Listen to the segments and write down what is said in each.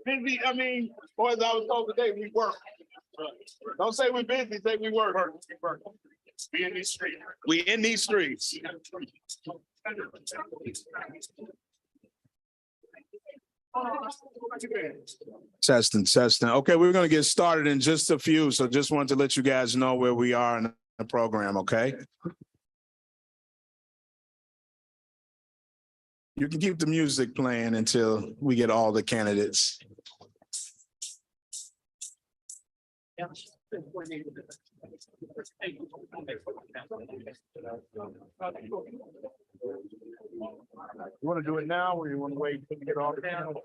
Busy, I mean, or as I was told today, we work. Don't say we're busy, say we work. We in these streets. We in these streets. Testing. Okay, we're going to get started in just a few. So just wanted to let you guys know where we are in the program, okay? You can keep the music playing until we get all the candidates. You want to do it now, or you want to wait to get all the candidates?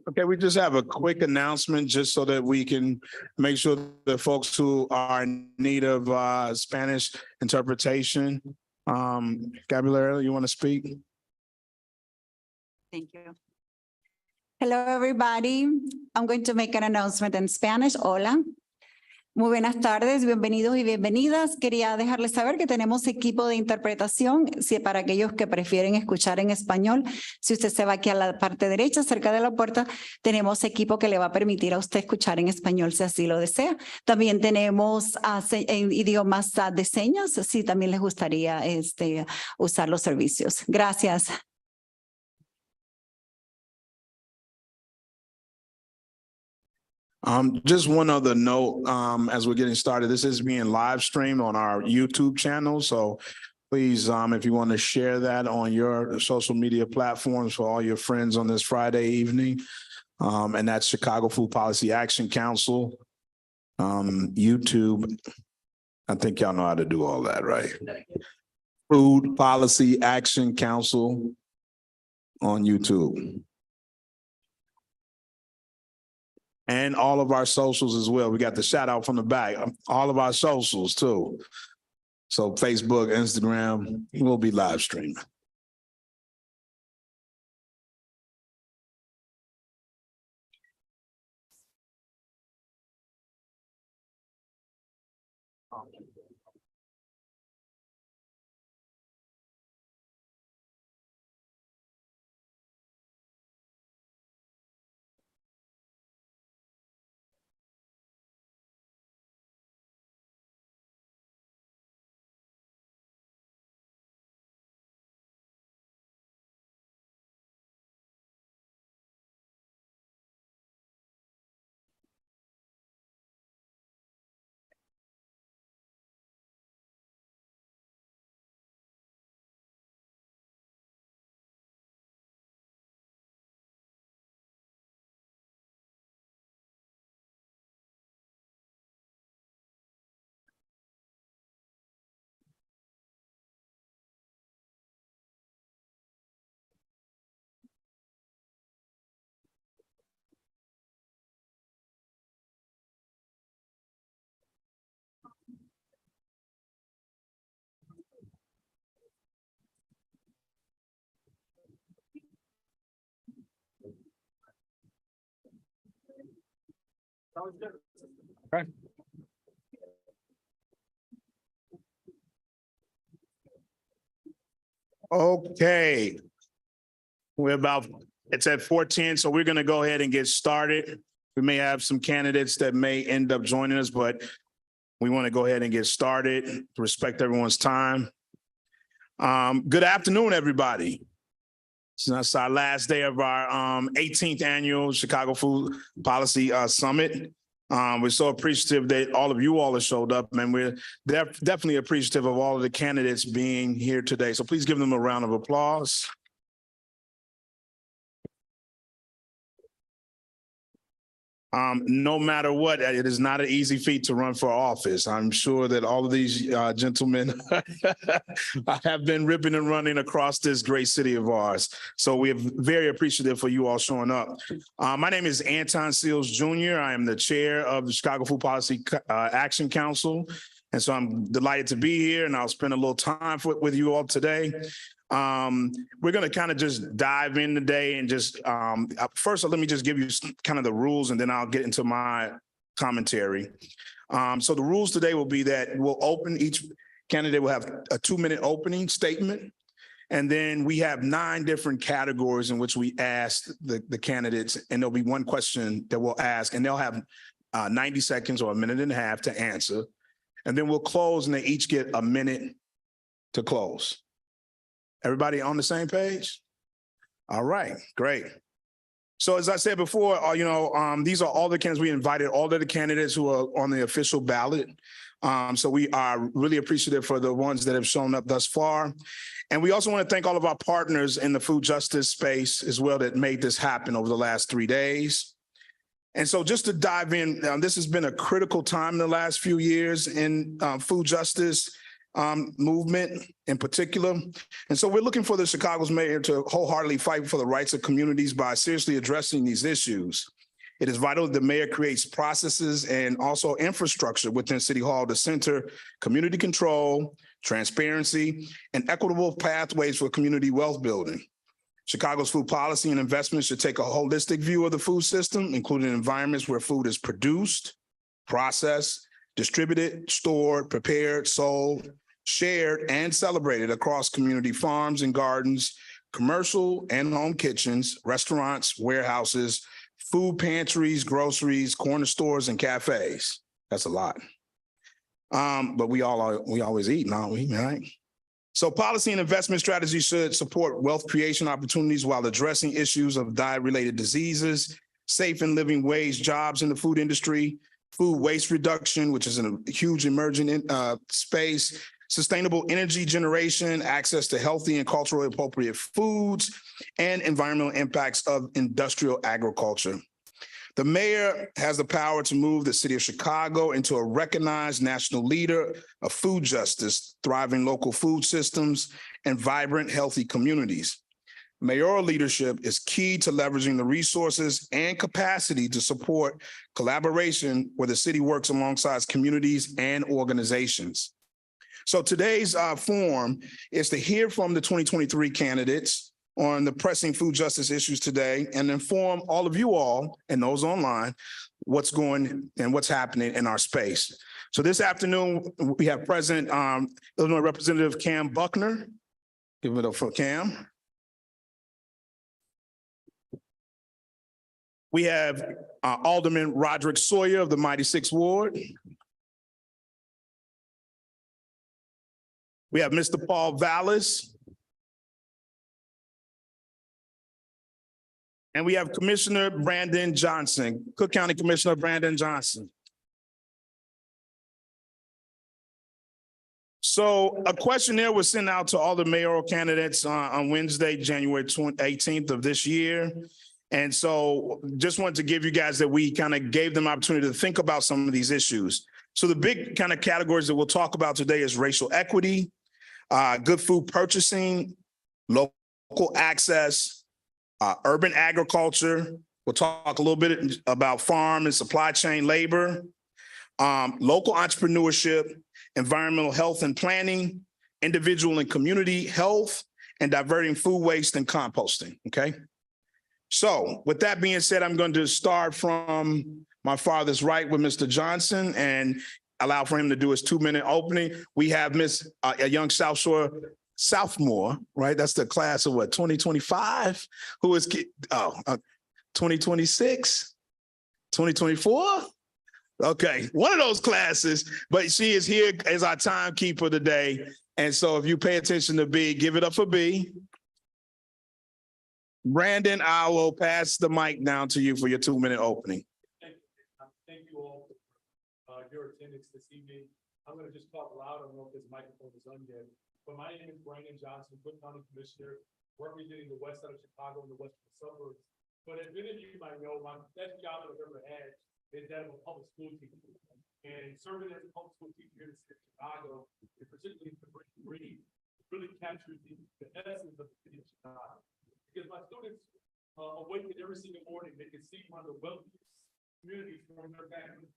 Okay, we just have a quick announcement just so that we can make sure that folks who are in need of Spanish interpretation. Gabriela, you want to speak? Thank you. Hello, everybody. I'm going to make an announcement in Spanish. Hola. Muy buenas tardes, bienvenidos y bienvenidas. Quería dejarles saber que tenemos equipo de interpretación, si para aquellos que prefieren escuchar en español, si usted se va aquí a la parte derecha, cerca de la puerta, tenemos equipo que le va a permitir a usted escuchar en español si así lo desea. También tenemos idiomas de señas, si también les gustaría usar los servicios. Gracias. Just one other note, as we're getting started, this is being live streamed on our YouTube channel. So please, if you want to share that on your social media platforms for all your friends on this Friday evening. And that's Chicago Food Policy Action Council, YouTube. I think y'all know how to do all that, right? Food Policy Action Council on YouTube. And all of our socials as well. We got the shout out from the back, all of our socials too. So Facebook, Instagram, we'll be live streaming. Okay. Okay. It's at 4:10, so we're going to go ahead and get started. We may have some candidates that may end up joining us, but we want to go ahead and get started to respect everyone's time. Good afternoon, everybody. It's our last day of our 18th annual Chicago Food Policy Summit. We're so appreciative that all of you all have showed up, and we're definitely appreciative of all of the candidates being here today. So please give them a round of applause. No matter what, it is not an easy feat to run for office. I'm sure that all of these gentlemen have been ripping and running across this great city of ours. So we're very appreciative for you all showing up. My name is Anton Seals Jr. I am the chair of the Chicago Food Policy Action Council. And so I'm delighted to be here, and I'll spend a little time with you all today. We're going to kind of just dive in today and just first, let me just give you kind of the rules, and then I'll get into my commentary. So the rules today will be that we'll open, each candidate will have a 2-minute opening statement. And then we have 9 different categories in which we ask the candidates, and there'll be one question that we'll ask, and they'll have 90 seconds or a minute and a half to answer. And then we'll close, and they each get a minute to close. Everybody on the same page? All right, great. So as I said before, these are all the candidates. We invited all of the candidates who are on the official ballot. So we are really appreciative for the ones that have shown up thus far. And we also want to thank all of our partners in the food justice space as well that made this happen over the last 3 days. And so just to dive in, this has been a critical time in the last few years in food justice movement in particular. And so we're looking for the Chicago's mayor to wholeheartedly fight for the rights of communities by seriously addressing these issues. It is vital that the mayor creates processes and also infrastructure within City Hall to center community control, transparency, and equitable pathways for community wealth building. Chicago's food policy and investments should take a holistic view of the food system, including environments where food is produced, processed, distributed, stored, prepared, sold, shared, and celebrated across community farms and gardens, commercial and home kitchens, restaurants, warehouses, food pantries, groceries, corner stores, and cafes. That's a lot. But we always eat, aren't we, right? So policy and investment strategies should support wealth creation opportunities while addressing issues of diet-related diseases, safe and living wage jobs in the food industry, food waste reduction, which is a huge emerging space, sustainable energy generation, access to healthy and culturally appropriate foods, and environmental impacts of industrial agriculture. The mayor has the power to move the city of Chicago into a recognized national leader of food justice, thriving local food systems, and vibrant, healthy communities. Mayoral leadership is key to leveraging the resources and capacity to support collaboration where the city works alongside communities and organizations. So today's forum is to hear from the 2023 candidates on the pressing food justice issues today and inform all of you all and those online what's going and what's happening in our space. So this afternoon, we have President Illinois Representative Cam Buckner. Give it up for Cam. We have Alderman Roderick Sawyer of the Mighty Sixth Ward. We have Mr. Paul Vallis. And we have Commissioner Brandon Johnson, Cook County Commissioner Brandon Johnson. So a questionnaire was sent out to all the mayoral candidates on Wednesday, January 18th of this year. And so just wanted to give you guys that we kind of gave them opportunity to think about some of these issues. So the big kind of categories that we'll talk about today is racial equity, good food purchasing, local access, urban agriculture. We'll talk a little bit about farm and supply chain labor, local entrepreneurship, environmental health and planning, individual and community health, and diverting food waste and composting, okay? So with that being said, I'm going to start from my farthest right with Mr. Johnson and allow for him to do his 2-minute opening. We have a young South Shore sophomore, right? That's the class of what, 2025? Who is 2026, 2024? Okay, one of those classes, but she is here as our timekeeper today. And so if you pay attention to B, give it up for B. Brandon, I will pass the mic down to you for your 2-minute opening. Thank you all for your attendance this evening. I'm going to just talk loud. I don't know if this microphone is on yet, but my name is Brandon Johnson, Cook County Commissioner, representing the west side of Chicago and the western suburbs. But as many of you might know, my best job I've ever had is that of a public school teacher. And serving as a public school teacher here in the city of Chicago, and particularly in the Green, really captures the essence of the city of Chicago. Because my students awaken every single morning, they can see one of the wealthiest communities from their family.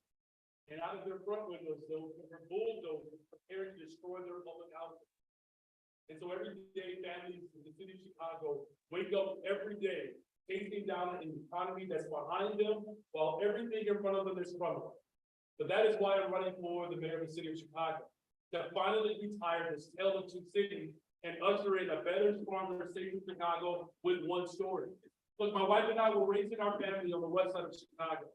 And out of their front windows, those are bulldozers preparing to destroy their public housing. And so every day, families in the city of Chicago wake up every day, chasing down an economy that's behind them, while everything in front of them is crumbling. But that is why I'm running for the mayor of the city of Chicago, to finally retire this tale of two cities and usher in a better, stronger, safer Chicago with one story. Look, my wife and I were raising our family on the west side of Chicago.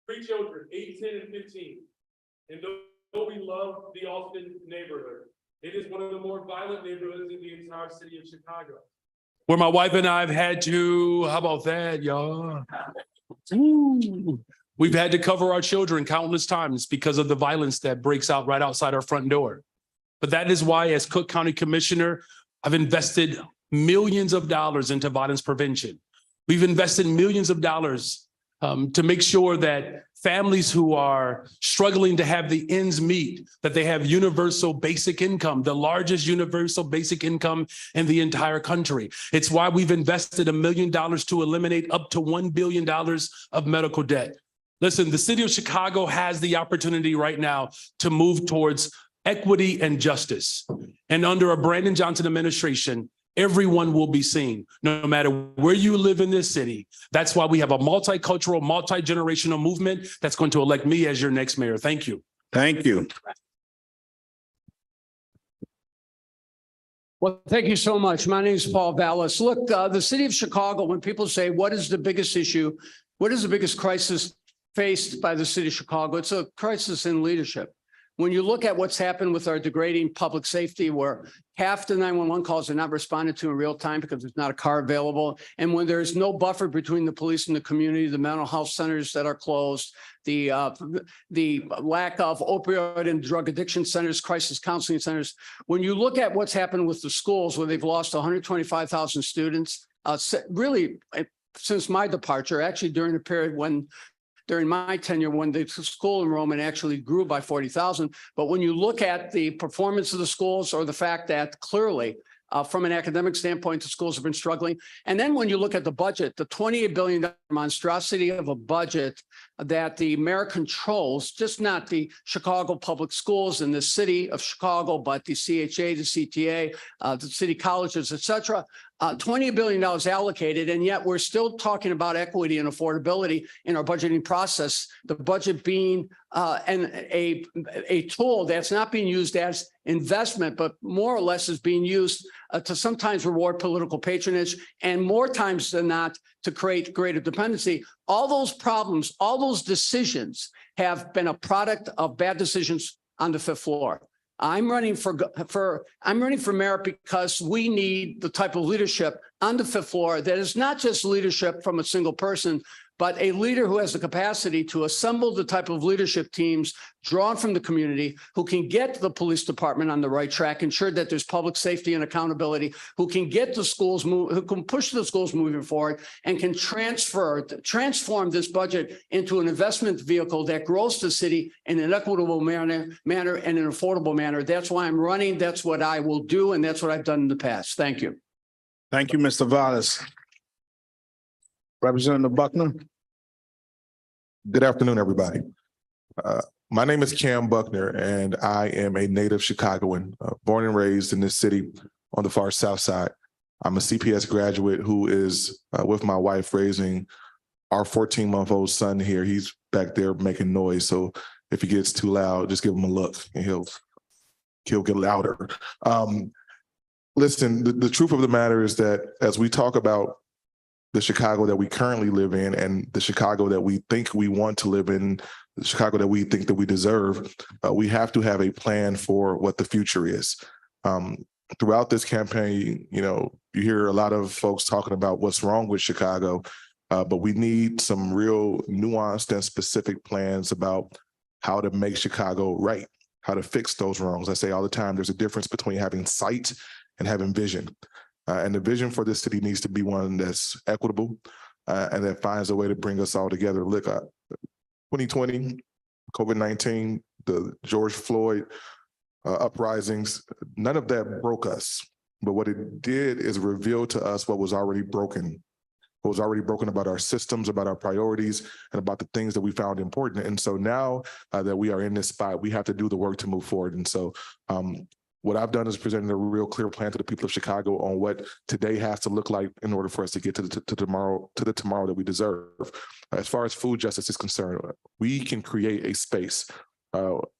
3 children, 8, 10, and 15. And though we love the Austin neighborhood, it is one of the more violent neighborhoods in the entire city of Chicago. Where my wife and I have had to, how about that, y'all? Ooh. We've had to cover our children countless times because of the violence that breaks out right outside our front door. But that is why, as Cook County Commissioner, I've invested millions of dollars into violence prevention. We've invested millions of dollars to make sure that families who are struggling to have the ends meet, that they have universal basic income, the largest universal basic income in the entire country. It's why we've invested $1 million to eliminate up to $1 billion of medical debt. Listen, the city of Chicago has the opportunity right now to move towards equity and justice. And under a Brandon Johnson administration, everyone will be seen, no matter where you live in this city. That's why we have a multicultural, multi-generational movement that's going to elect me as your next mayor. Thank you. Thank you. Well, thank you so much. My name is Paul Vallis. Look, the city of Chicago, when people say, what is the biggest issue? What is the biggest crisis faced by the city of Chicago? It's a crisis in leadership. When you look at what's happened with our degrading public safety, where half the 911 calls are not responded to in real time because there's not a car available, and when there's no buffer between the police and the community, the mental health centers that are closed, the lack of opioid and drug addiction centers, crisis counseling centers. When you look at what's happened with the schools, where they've lost 125,000 students, really since my departure, actually during the period during my tenure, when the school enrollment actually grew by 40,000. But when you look at the performance of the schools, or the fact that clearly from an academic standpoint, the schools have been struggling. And then when you look at the budget, the $28 billion monstrosity of a budget that the mayor controls, just not the Chicago public schools in the city of Chicago, but the CHA, the CTA, the city colleges, et cetera. $20 billion allocated, and yet we're still talking about equity and affordability in our budgeting process, the budget being a tool that's not being used as investment, but more or less is being used to sometimes reward political patronage, and more times than not to create greater dependency. All those problems, all those decisions have been a product of bad decisions on the fifth floor. I'm running for mayor because we need the type of leadership on the fifth floor that is not just leadership from a single person, but a leader who has the capacity to assemble the type of leadership teams drawn from the community, who can get the police department on the right track, ensure that there's public safety and accountability, who can get the schools who can push the schools moving forward, and can transform this budget into an investment vehicle that grows the city in an equitable manner and an affordable manner. That's why I'm running. That's what I will do, and that's what I've done in the past. Thank you. Thank you, Mr. Vallis. Representative Buckner. Good afternoon, everybody. My name is Cam Buckner, and I am a native Chicagoan, born and raised in this city on the far south side. I'm a CPS graduate who is with my wife raising our 14-month-old son here. He's back there making noise, so if he gets too loud, just give him a look and he'll get louder. Listen, the truth of the matter is that as we talk about the Chicago that we currently live in and the Chicago that we think we want to live in, the Chicago that we think that we deserve, we have to have a plan for what the future is. Throughout this campaign, you hear a lot of folks talking about what's wrong with Chicago, but we need some real nuanced and specific plans about how to make Chicago right, how to fix those wrongs. I say all the time, there's a difference between having sight and having vision. And the vision for this city needs to be one that's equitable and that finds a way to bring us all together. Look, 2020, COVID-19, the George Floyd uprisings, none of that broke us. But what it did is reveal to us what was already broken. What was already broken about our systems, about our priorities, and about the things that we found important. And so now that we are in this spot, we have to do the work to move forward. And so what I've done is presented a real clear plan to the people of Chicago on what today has to look like in order for us to get to the tomorrow that we deserve. As far as food justice is concerned, we can create a space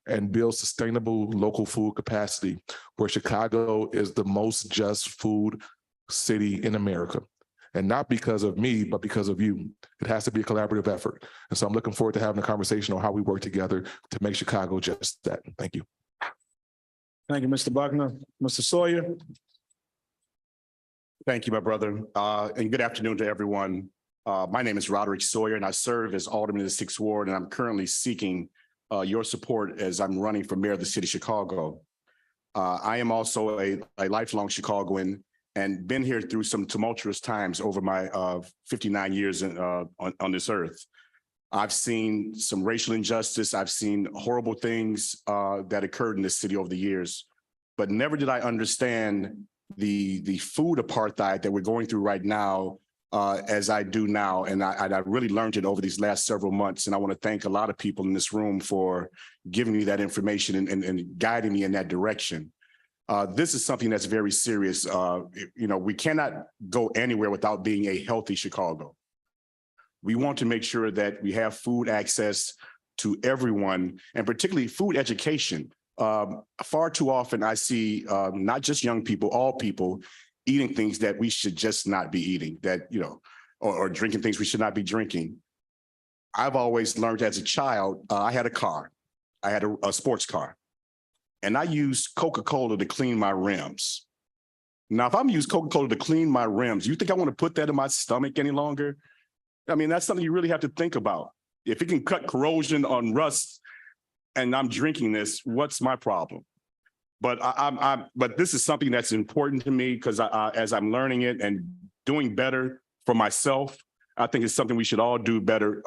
and build sustainable local food capacity, where Chicago is the most just food city in America. And not because of me, but because of you. It has to be a collaborative effort. And so I'm looking forward to having a conversation on how we work together to make Chicago just that. Thank you. Thank you, Mr. Buckner. Mr. Sawyer? Thank you, my brother, and good afternoon to everyone. My name is Roderick Sawyer, and I serve as Alderman of the 6th Ward, and I'm currently seeking your support as I'm running for mayor of the city of Chicago. I am also a lifelong Chicagoan and been here through some tumultuous times over my 59 years on this earth. I've seen some racial injustice. I've seen horrible things that occurred in this city over the years, but never did I understand the food apartheid that we're going through right now as I do now. And I really learned it over these last several months. And I want to thank a lot of people in this room for giving me that information and guiding me in that direction. This is something that's very serious. We cannot go anywhere without being a healthy Chicago. We want to make sure that we have food access to everyone, and particularly food education. Far too often I see not just young people, all people eating things that we should just not be eating, or drinking things we should not be drinking. I've always learned as a child, I had a car. I had a sports car. And I used Coca-Cola to clean my rims. Now, if I'm using Coca-Cola to clean my rims, you think I want to put that in my stomach any longer? I mean, that's something you really have to think about. If it can cut corrosion on rust and I'm drinking this, what's my problem? But but this is something that's important to me because as I'm learning it and doing better for myself, I think it's something we should all do better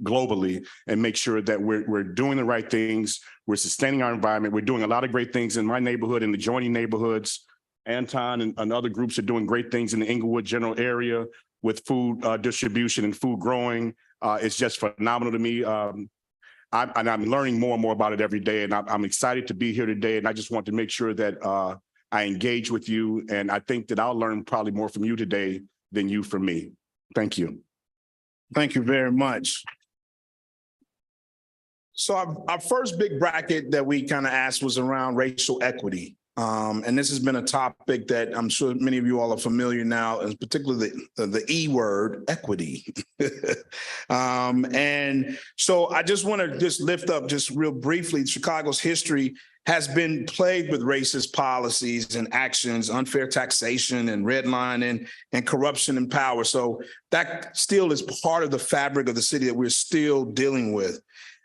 globally and make sure that we're doing the right things. We're sustaining our environment. We're doing a lot of great things in my neighborhood and adjoining neighborhoods. Anton and other groups are doing great things in the Inglewood general area with food distribution and food growing. It's just phenomenal to me. I'm learning more and more about it every day, and I'm excited to be here today. And I just want to make sure that I engage with you. And I think that I'll learn probably more from you today than you from me. Thank you. Thank you very much. So our first big bracket that we kind of asked was around racial equity. And this has been a topic that I'm sure many of you all are familiar now, and particularly the E word, equity. And so I just want to just lift up just real briefly, Chicago's history has been plagued with racist policies and actions, unfair taxation and redlining and corruption in power. So that still is part of the fabric of the city that we're still dealing with.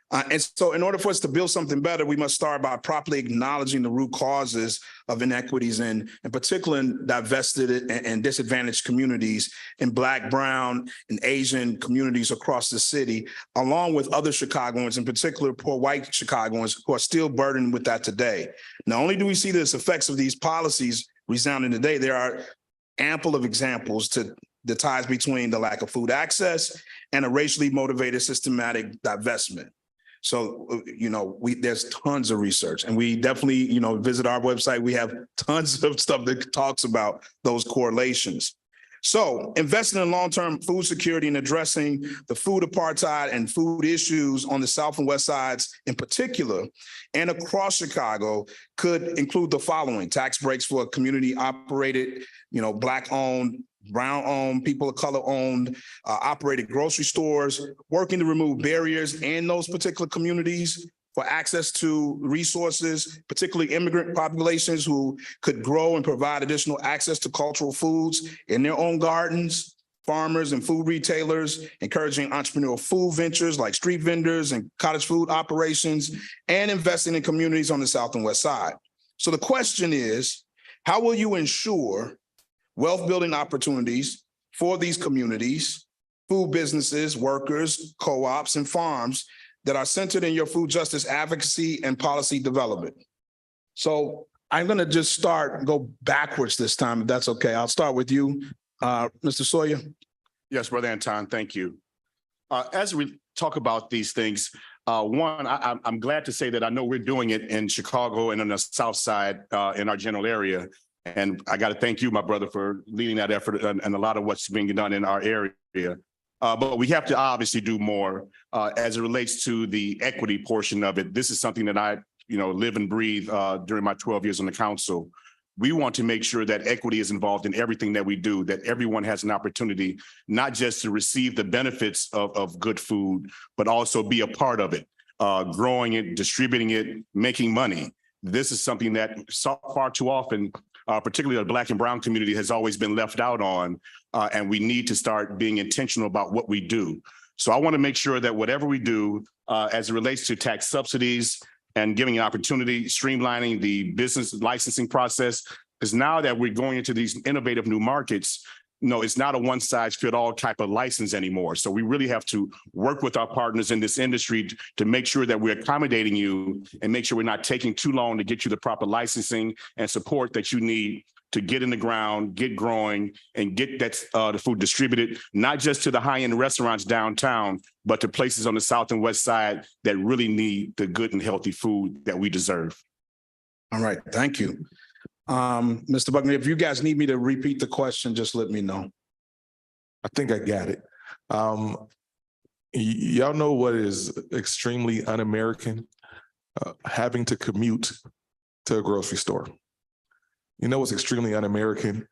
And so in order for us to build something better, we must start by properly acknowledging the root causes of inequities in particular in divested and disadvantaged communities in Black, Brown, and Asian communities across the city, along with other Chicagoans, in particular poor white Chicagoans who are still burdened with that today. Not only do we see the effects of these policies resounding today, there are ample of examples to the ties between the lack of food access and a racially motivated systematic divestment. So, there's tons of research, and we definitely, visit our website. We have tons of stuff that talks about those correlations. So investing in long-term food security and addressing the food apartheid and food issues on the South and West sides in particular, and across Chicago could include the following: tax breaks for community-operated, Black-owned, Brown-owned, people of color-owned, operated grocery stores, working to remove barriers in those particular communities for access to resources, particularly immigrant populations who could grow and provide additional access to cultural foods in their own gardens, farmers and food retailers, encouraging entrepreneurial food ventures like street vendors and cottage food operations, and investing in communities on the South and West side. So the question is, how will you ensure wealth building opportunities for these communities, food businesses, workers, co-ops, and farms that are centered in your food justice advocacy and policy development? So I'm going to just go backwards this time, if that's okay. I'll start with you, Mr. Sawyer. Yes, Brother Anton, thank you. As we talk about these things, one, I'm glad to say that I know we're doing it in Chicago and on the South Side in our general area. And I got to thank you, my brother, for leading that effort and a lot of what's being done in our area. But we have to obviously do more as it relates to the equity portion of it. This is something that I, live and breathe during my 12 years on the council. We want to make sure that equity is involved in everything that we do, that everyone has an opportunity, not just to receive the benefits of good food, but also be a part of it, growing it, distributing it, making money. This is something that far too often, particularly the Black and Brown community, has always been left out on, and we need to start being intentional about what we do. So I want to make sure that whatever we do as it relates to tax subsidies and giving an opportunity, streamlining the business licensing process, because now that we're going into these innovative new markets, it's not a one-size-fits-all type of license anymore. So we really have to work with our partners in this industry to make sure that we're accommodating you and make sure we're not taking too long to get you the proper licensing and support that you need to get in the ground, get growing, and get that the food distributed, not just to the high-end restaurants downtown, but to places on the south and west side that really need the good and healthy food that we deserve. All right, thank you. Mr. Buckner, if you guys need me to repeat the question, just let me know. I think I got it. Y'all know what is extremely un-American? Having to commute to a grocery store. You know what's extremely un-American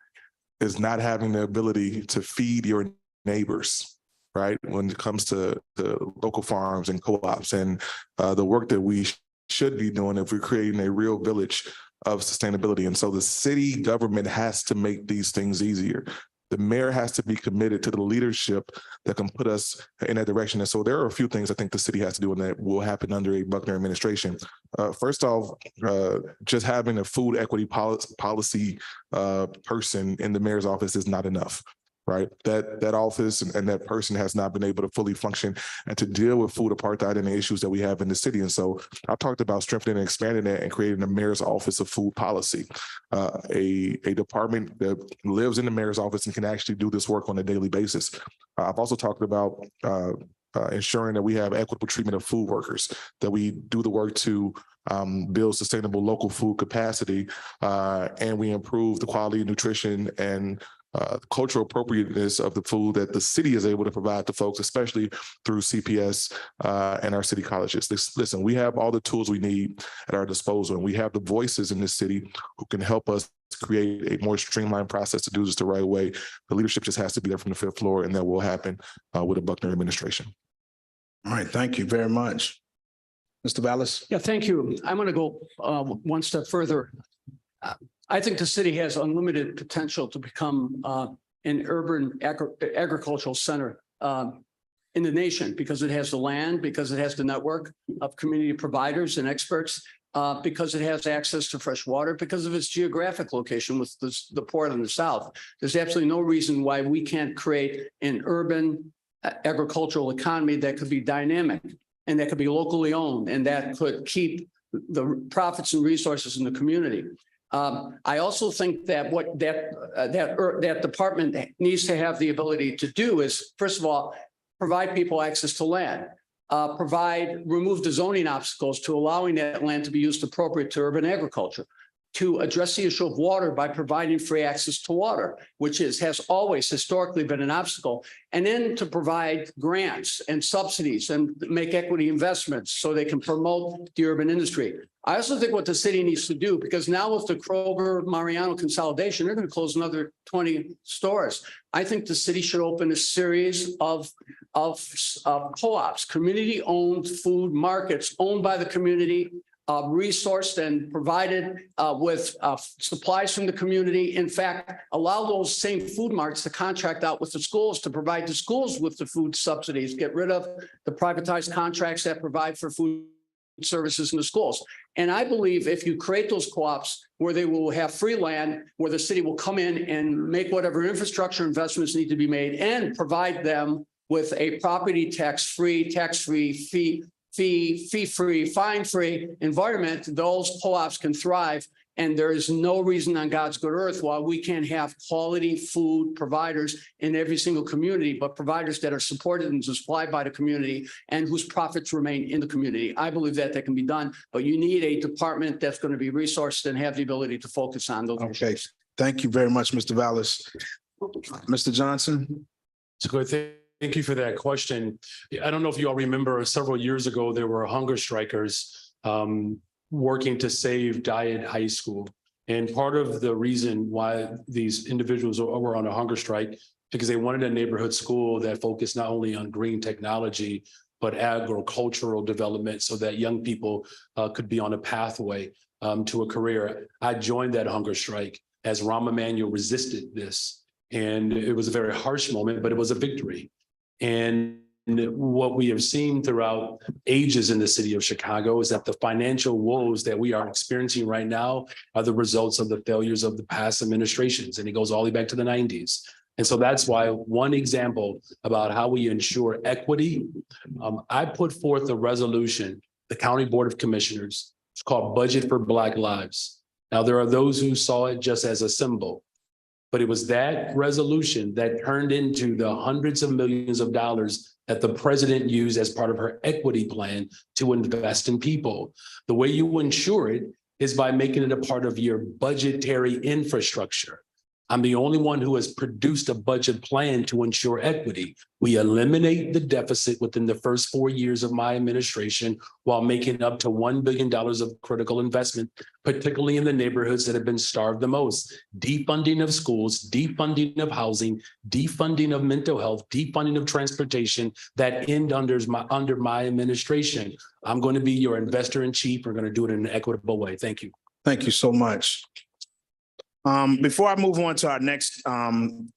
is not having the ability to feed your neighbors, right? When it comes to local farms and co-ops and the work that we should be doing if we're creating a real village of sustainability. And so the city government has to make these things easier. The mayor has to be committed to the leadership that can put us in that direction. And so there are a few things I think the city has to do and that will happen under a Buckner administration. First off, just having a food equity policy person in the mayor's office is not enough. Right, that office and that person has not been able to fully function and to deal with food apartheid and the issues that we have in the city. And so I talked about strengthening and expanding that and creating a mayor's office of food policy, a department that lives in the mayor's office and can actually do this work on a daily basis. I've also talked about ensuring that we have equitable treatment of food workers, that we do the work to build sustainable local food capacity, and we improve the quality of nutrition and cultural appropriateness of the food that the city is able to provide to folks, especially through CPS and our city colleges. Listen, we have all the tools we need at our disposal, and we have the voices in this city who can help us create a more streamlined process to do this the right way. The leadership just has to be there from the fifth floor, and that will happen with the Buckner administration. All right, thank you very much. Mr. Vallis? Yeah, thank you. I'm going to go one step further. I think the city has unlimited potential to become an urban agricultural center in the nation because it has the land, because it has the network of community providers and experts, because it has access to fresh water, because of its geographic location with the port in the south. There's absolutely no reason why we can't create an urban agricultural economy that could be dynamic and that could be locally owned and that could keep the profits and resources in the community. I also think that what that department needs to have the ability to do is, first of all, provide people access to land, remove the zoning obstacles to allowing that land to be used appropriate to urban agriculture, to address the issue of water by providing free access to water, which has always historically been an obstacle, and then to provide grants and subsidies and make equity investments so they can promote the urban industry. I also think what the city needs to do, because now with the Kroger-Mariano consolidation, they're going to close another 20 stores. I think the city should open a series of co-ops, community-owned food markets owned by the community, resourced and provided with supplies from the community. In fact, allow those same food marts to contract out with the schools to provide the schools with the food subsidies, get rid of the privatized contracts that provide for food services in the schools. And I believe if you create those co-ops where they will have free land, where the city will come in and make whatever infrastructure investments need to be made and provide them with a property tax-free, fee-free, fine-free environment, those co-ops can thrive. And there is no reason on God's good earth why we can't have quality food providers in every single community, but providers that are supported and supplied by the community and whose profits remain in the community. I believe that can be done, but you need a department that's going to be resourced and have the ability to focus on those issues. Thank you very much, Mr. Vallis. Mr. Johnson? It's a good thing Thank you for that question. I don't know if you all remember, several years ago, there were hunger strikers working to save Diet High School. And part of the reason why these individuals were on a hunger strike, because they wanted a neighborhood school that focused not only on green technology, but agricultural development so that young people could be on a pathway to a career. I joined that hunger strike as Rahm Emanuel resisted this. And it was a very harsh moment, but it was a victory. And what we have seen throughout ages in the city of Chicago is that the financial woes that we are experiencing right now are the results of the failures of the past administrations. And it goes all the way back to the 90s. And so that's why one example about how we ensure equity, I put forth a resolution, the County Board of Commissioners, it's called Budget for Black Lives. Now, there are those who saw it just as a symbol, but it was that resolution that turned into the hundreds of millions of dollars that the president used as part of her equity plan to invest in people. The way you ensure it is by making it a part of your budgetary infrastructure. I'm the only one who has produced a budget plan to ensure equity. We eliminate the deficit within the first 4 years of my administration while making up to $1 billion of critical investment, particularly in the neighborhoods that have been starved the most. Defunding of schools, defunding of housing, defunding of mental health, defunding of transportation that end under my administration. I'm going to be your investor in chief. We're going to do it in an equitable way. Thank you. Thank you so much. Before I move on to our next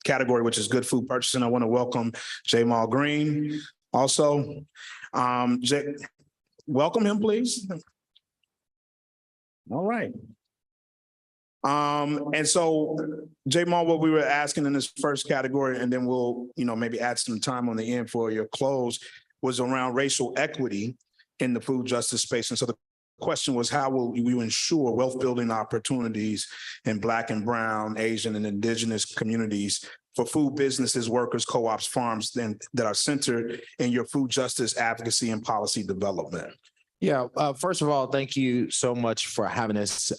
category, which is good food purchasing, I want to welcome Jamal Green. Also, welcome him, please. All right. And so, Jamal, what we were asking in this first category, and then we'll, maybe add some time on the end for your close, was around racial equity in the food justice space. And so the question was, how will we ensure wealth building opportunities in Black and Brown, Asian, and Indigenous communities for food businesses, workers, co-ops, farms that are centered in your food justice advocacy and policy development? Yeah, first of all, thank you so much for having us.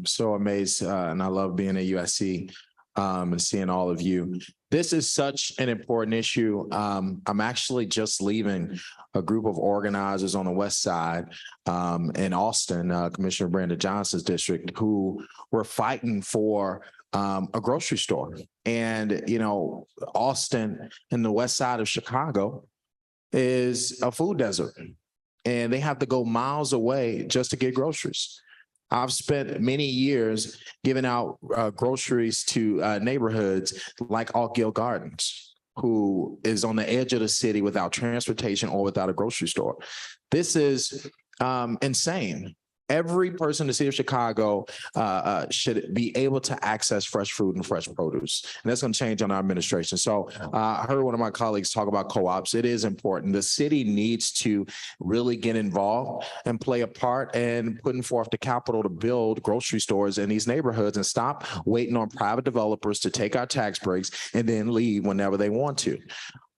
So amazed, and I love being at USC and seeing all of you. This is such an important issue. I'm actually just leaving a group of organizers on the West Side in Austin, Commissioner Brandon Johnson's district, who were fighting for a grocery store. And, Austin and the West Side of Chicago is a food desert, and they have to go miles away just to get groceries. I've spent many years giving out groceries to neighborhoods like Altgill Gardens, who is on the edge of the city without transportation or without a grocery store. This is insane. Every person in the city of Chicago should be able to access fresh fruit and fresh produce. And that's going to change on our administration. So I heard one of my colleagues talk about co-ops. It is important. The city needs to really get involved and play a part in putting forth the capital to build grocery stores in these neighborhoods and stop waiting on private developers to take our tax breaks and then leave whenever they want to.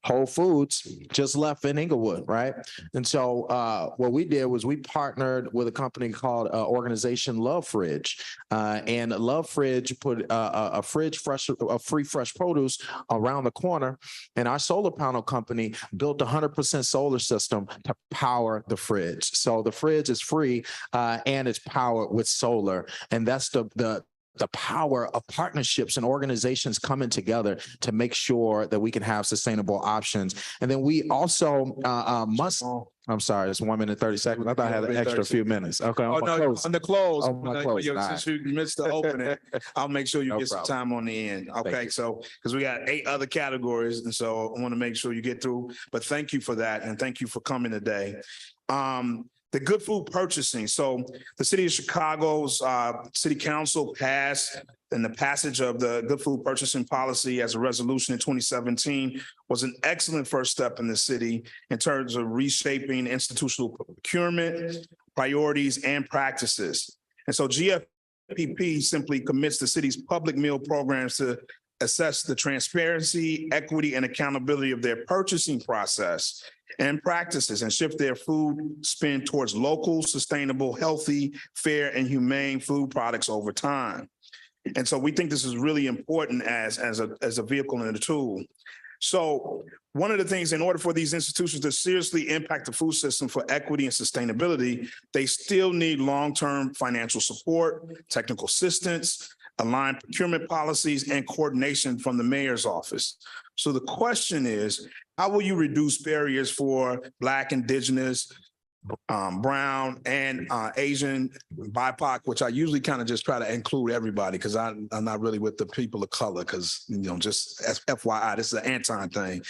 Whole Foods just left in Inglewood, right? And so what we did was we partnered with a company called organization Love Fridge, and Love Fridge put a free fresh produce around the corner, and our solar panel company built 100% solar system to power the fridge. So the fridge is free and it's powered with solar, and that's the power of partnerships and organizations coming together to make sure that we can have sustainable options. And then we also I'm sorry, it's 1 minute, 30 seconds. I thought I had an extra few minutes. Okay. On the close. Right. Since you missed the opening, I'll make sure you No get some problem. time on the end. Okay, so, because we got 8 other categories, and so I want to make sure you get through, but thank you for that, and thank you for coming today. The good food purchasing. So the city of Chicago's city council passed, and the passage of the good food purchasing policy as a resolution in 2017 was an excellent first step in the city in terms of reshaping institutional procurement, priorities, and practices. And so GFPP simply commits the city's public meal programs to assess the transparency, equity, and accountability of their purchasing process and practices, and shift their food spend towards local, sustainable, healthy, fair, and humane food products over time. And so we think this is really important as a vehicle and a tool. So one of the things, in order for these institutions to seriously impact the food system for equity and sustainability, they still need long-term financial support, technical assistance, aligned procurement policies, and coordination from the mayor's office. So the question is, how will you reduce barriers for Black, Indigenous, brown, and Asian, BIPOC, which I usually kind of just try to include everybody because I'm not really with the people of color because, just as FYI, this is an Anton thing.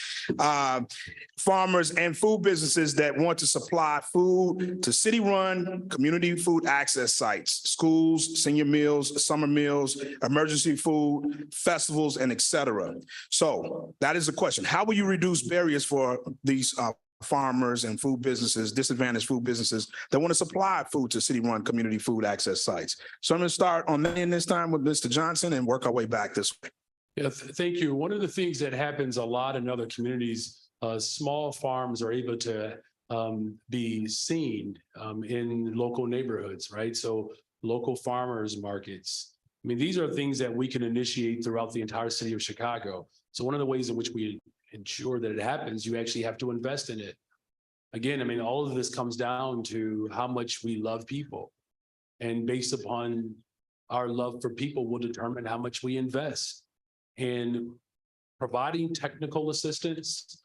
Farmers and food businesses that want to supply food to city-run community food access sites, schools, senior meals, summer meals, emergency food, festivals, and et cetera. So that is the question. How will you reduce barriers for these farmers and food businesses, disadvantaged food businesses that want to supply food to city-run community food access sites? So I'm going to start on that this time with Mr. Johnson and work our way back this way. Yeah, thank you. One of the things that happens a lot in other communities, small farms are able to be seen in local neighborhoods, right? So local farmers markets. I mean, these are things that we can initiate throughout the entire city of Chicago. So one of the ways in which we ensure that it happens, you actually have to invest in it. Again, I mean, all of this comes down to how much we love people. And based upon our love for people will determine how much we invest. And providing technical assistance,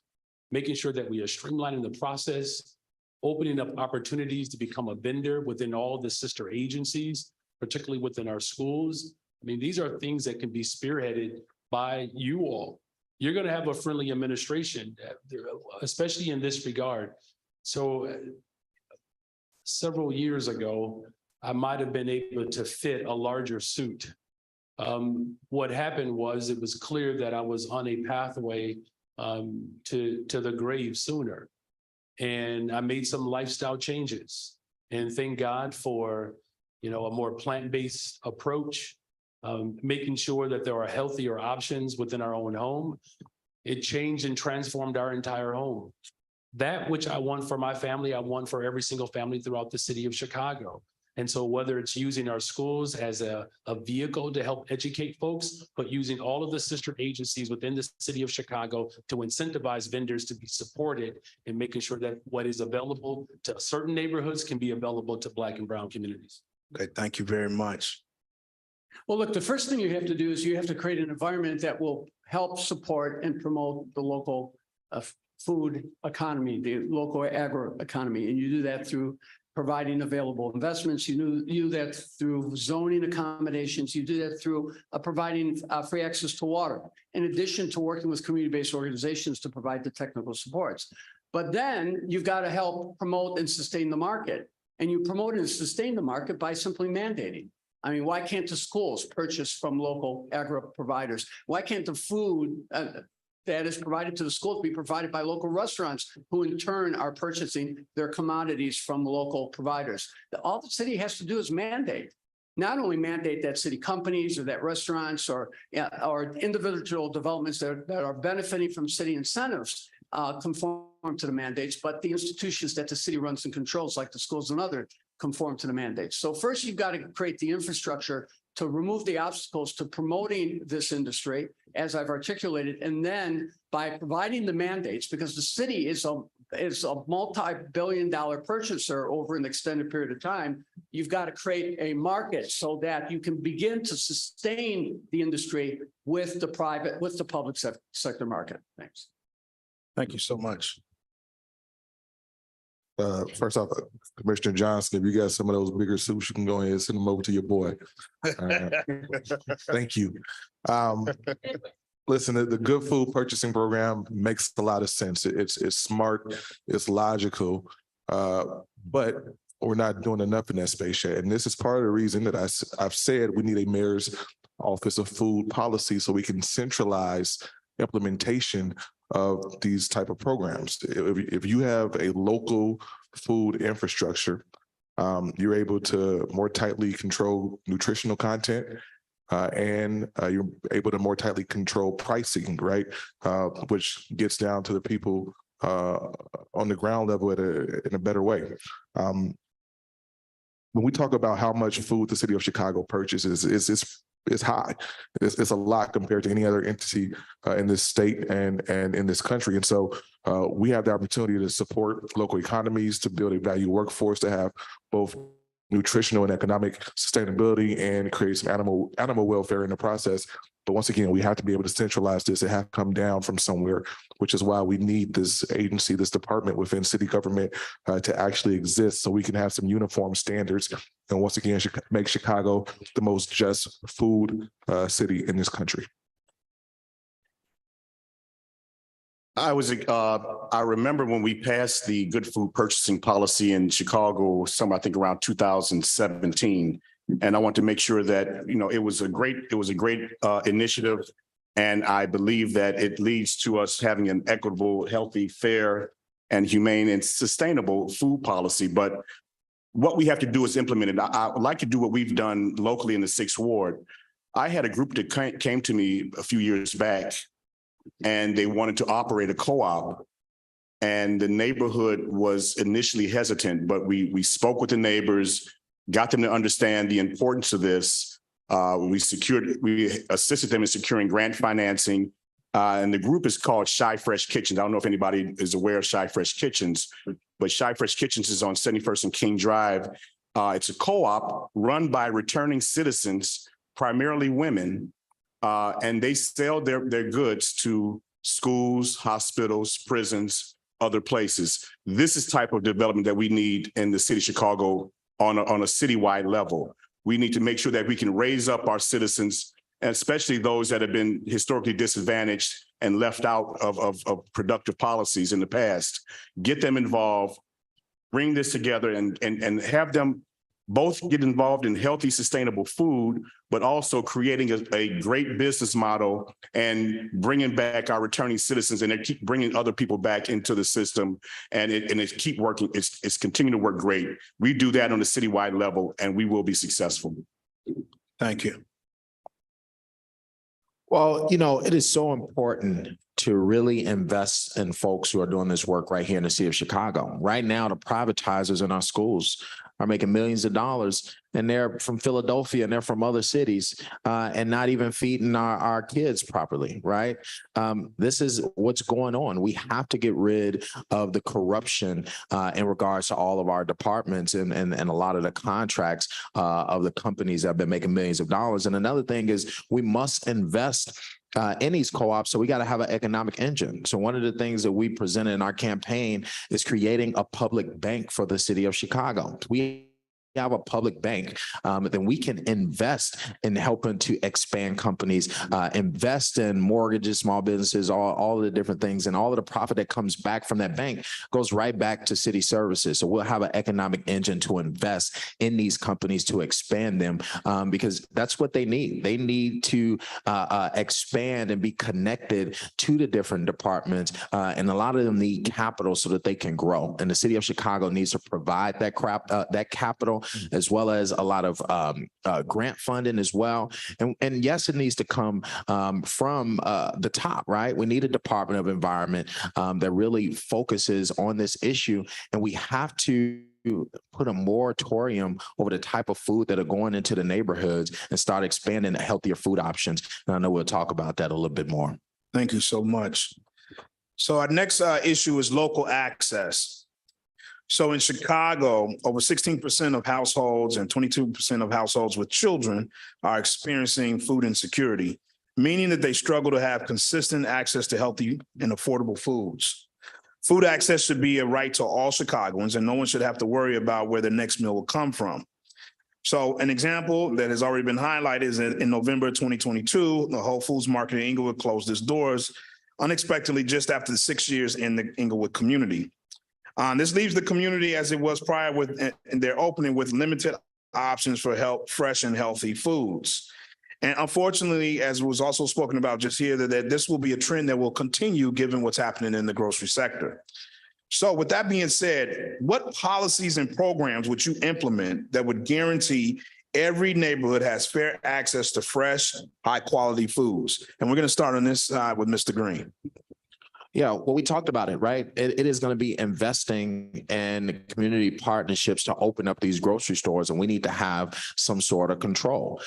making sure that we are streamlining the process, opening up opportunities to become a vendor within all the sister agencies, particularly within our schools. I mean, these are things that can be spearheaded by you all. You're going to have a friendly administration, especially in this regard. So several years ago, I might have been able to fit a larger suit. What happened was it was clear that I was on a pathway to the grave sooner. And I made some lifestyle changes. And thank God for, a more plant-based approach. Making sure that there are healthier options within our own home. It changed and transformed our entire home. That which I want for my family, I want for every single family throughout the city of Chicago. And so whether it's using our schools as a vehicle to help educate folks, but using all of the sister agencies within the city of Chicago to incentivize vendors to be supported and making sure that what is available to certain neighborhoods can be available to Black and brown communities. Okay, thank you very much. Well, look, the first thing you have to do is you have to create an environment that will help support and promote the local food economy, the local agro economy. And you do that through providing available investments. You do that through zoning accommodations. You do that through providing free access to water, in addition to working with community-based organizations to provide the technical supports. But then you've got to help promote and sustain the market. And you promote and sustain the market by simply mandating. I mean, why can't the schools purchase from local agro providers? Why can't the food that is provided to the schools be provided by local restaurants who in turn are purchasing their commodities from local providers? All the city has to do is mandate. Not only mandate that city companies or that restaurants or individual developments that are benefiting from city incentives conform to the mandates, but the institutions that the city runs and controls, like the schools and others, conform to the mandates. So first, you've got to create the infrastructure to remove the obstacles to promoting this industry, as I've articulated, and then by providing the mandates, because the city is a multi-billion-dollar purchaser over an extended period of time, you've got to create a market so that you can begin to sustain the industry with the public sector market. Thanks. Thank you so much. First off, Commissioner Johnson, if you got some of those bigger suits, you can go ahead and send them over to your boy. Thank you. Listen, the Good Food Purchasing Program makes a lot of sense. It's smart, it's logical, but we're not doing enough in that space yet. And this is part of the reason that I've said we need a mayor's office of food policy so we can centralize implementation of these type of programs. If you have a local food infrastructure, you're able to more tightly control nutritional content, and you're able to more tightly control pricing, right? Which gets down to the people on the ground level in a better way. When we talk about how much food the city of Chicago purchases, it's is high. It's a lot compared to any other entity in this state and in this country. And so we have the opportunity to support local economies, to build a value workforce, to have both nutritional and economic sustainability, and create some animal welfare in the process. But once again, we have to be able to centralize this. It has to come down from somewhere, which is why we need this agency, this department within city government to actually exist, so we can have some uniform standards. And once again, make Chicago the most just food city in this country. I remember when we passed the good food purchasing policy in Chicago, I think around 2017. And I want to make sure that, it was a great initiative. And I believe that it leads to us having an equitable, healthy, fair, and humane and sustainable food policy. But what we have to do is implement it. I would like to do what we've done locally in the 6th Ward. I had a group that came to me a few years back, and they wanted to operate a co-op. And the neighborhood was initially hesitant, but we spoke with the neighbors, got them to understand the importance of this. We assisted them in securing grant financing. And the group is called Shy Fresh Kitchens. I don't know if anybody is aware of Shy Fresh Kitchens, but Shy Fresh Kitchens is on 71st and King Drive. It's a co-op run by returning citizens, primarily women, and they sell their goods to schools, hospitals, prisons, other places. This is type of development that we need in the city of Chicago on a citywide level. We need to make sure that we can raise up our citizens, and especially those that have been historically disadvantaged and left out of productive policies in the past. Get them involved, bring this together, and have them both get involved in healthy, sustainable food, but also creating a great business model and bringing back our returning citizens, and they keep bringing other people back into the system, and it keep working. It's continuing to work great. We do that on a citywide level, and we will be successful. Thank you. Well, it is so important to really invest in folks who are doing this work right here in the city of Chicago. Right now, the privatizers in our schools are making millions of dollars, and they're from Philadelphia and they're from other cities, and not even feeding our kids properly, right? This is what's going on. We have to get rid of the corruption in regards to all of our departments and a lot of the contracts of the companies that have been making millions of dollars. And another thing is we must invest in these co-ops. So we got to have an economic engine. So one of the things that we presented in our campaign is creating a public bank for the city of Chicago. We have a public bank, then we can invest in helping to expand companies, invest in mortgages, small businesses, all of the different things, and all of the profit that comes back from that bank goes right back to city services. So we'll have an economic engine to invest in these companies to expand them, because that's what they need. They need to expand and be connected to the different departments, and a lot of them need capital so that they can grow. And the city of Chicago needs to provide that capital, as well as a lot of grant funding as well. And yes, it needs to come from the top, right? We need a Department of Environment that really focuses on this issue, and we have to put a moratorium over the type of food that are going into the neighborhoods and start expanding the healthier food options. And I know we'll talk about that a little bit more. Thank you so much. So our next issue is local access. So in Chicago, over 16% of households and 22% of households with children are experiencing food insecurity, meaning that they struggle to have consistent access to healthy and affordable foods. Food access should be a right to all Chicagoans, and no one should have to worry about where their next meal will come from. So an example that has already been highlighted is in November 2022, the Whole Foods Market in Inglewood closed its doors unexpectedly just after the 6 years in the Inglewood community. This leaves the community as it was prior in their opening with limited options for fresh and healthy foods. And unfortunately, as was also spoken about just here, that this will be a trend that will continue given what's happening in the grocery sector. So with that being said, what policies and programs would you implement that would guarantee every neighborhood has fair access to fresh, high quality foods? And we're going to start on this side with Mr. Green. Yeah, well, we talked about it, right? It is going to be investing in community partnerships to open up these grocery stores, and we need to have some sort of control.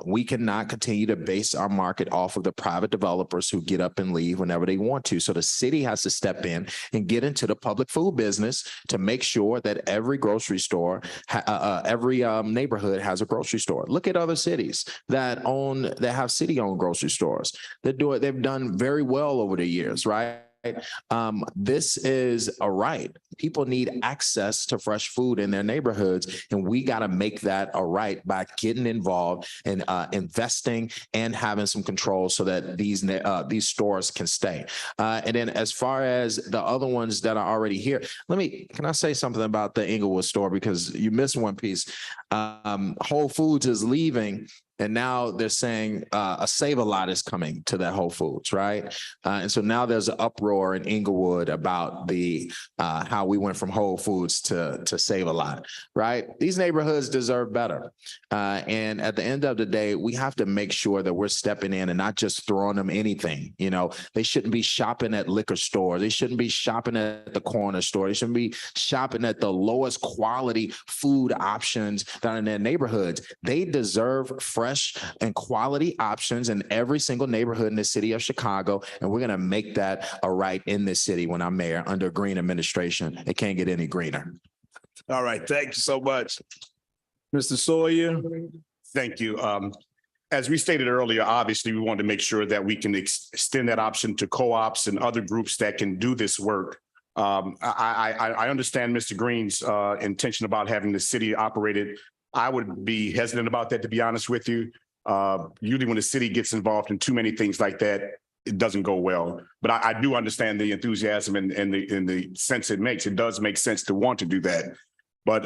We cannot continue to base our market off of the private developers who get up and leave whenever they want to. So the city has to step in and get into the public food business to make sure that every grocery store, every neighborhood has a grocery store. Look at other cities that have city-owned grocery stores. They've done very well over the years, right? This is a right. People need access to fresh food in their neighborhoods, and we got to make that a right by getting involved and investing and having some control so that these stores can stay. And then, as far as the other ones that are already here, can I say something about the Inglewood store, because you missed one piece. Whole Foods is leaving. And now they're saying a Save-A-Lot is coming to that Whole Foods, right? And so now there's an uproar in Inglewood about the how we went from Whole Foods to Save-A-Lot, right? These neighborhoods deserve better. And at the end of the day, we have to make sure that we're stepping in and not just throwing them anything. You know, they shouldn't be shopping at liquor stores. They shouldn't be shopping at the corner store. They shouldn't be shopping at the lowest quality food options down in their neighborhoods. They deserve fresh and quality options in every single neighborhood in the city of Chicago. And we're going to make that a right in this city when I'm mayor under a green administration. It can't get any greener. All right, thank you so much. Mr. Sawyer. Thank you. As we stated earlier, obviously, we want to make sure that we can extend that option to co-ops and other groups that can do this work. I understand Mr. Green's intention about having the city operated. I would be hesitant about that, to be honest with you. Usually when the city gets involved in too many things like that, it doesn't go well. But I do understand the enthusiasm and the sense it makes. It does make sense to want to do that. But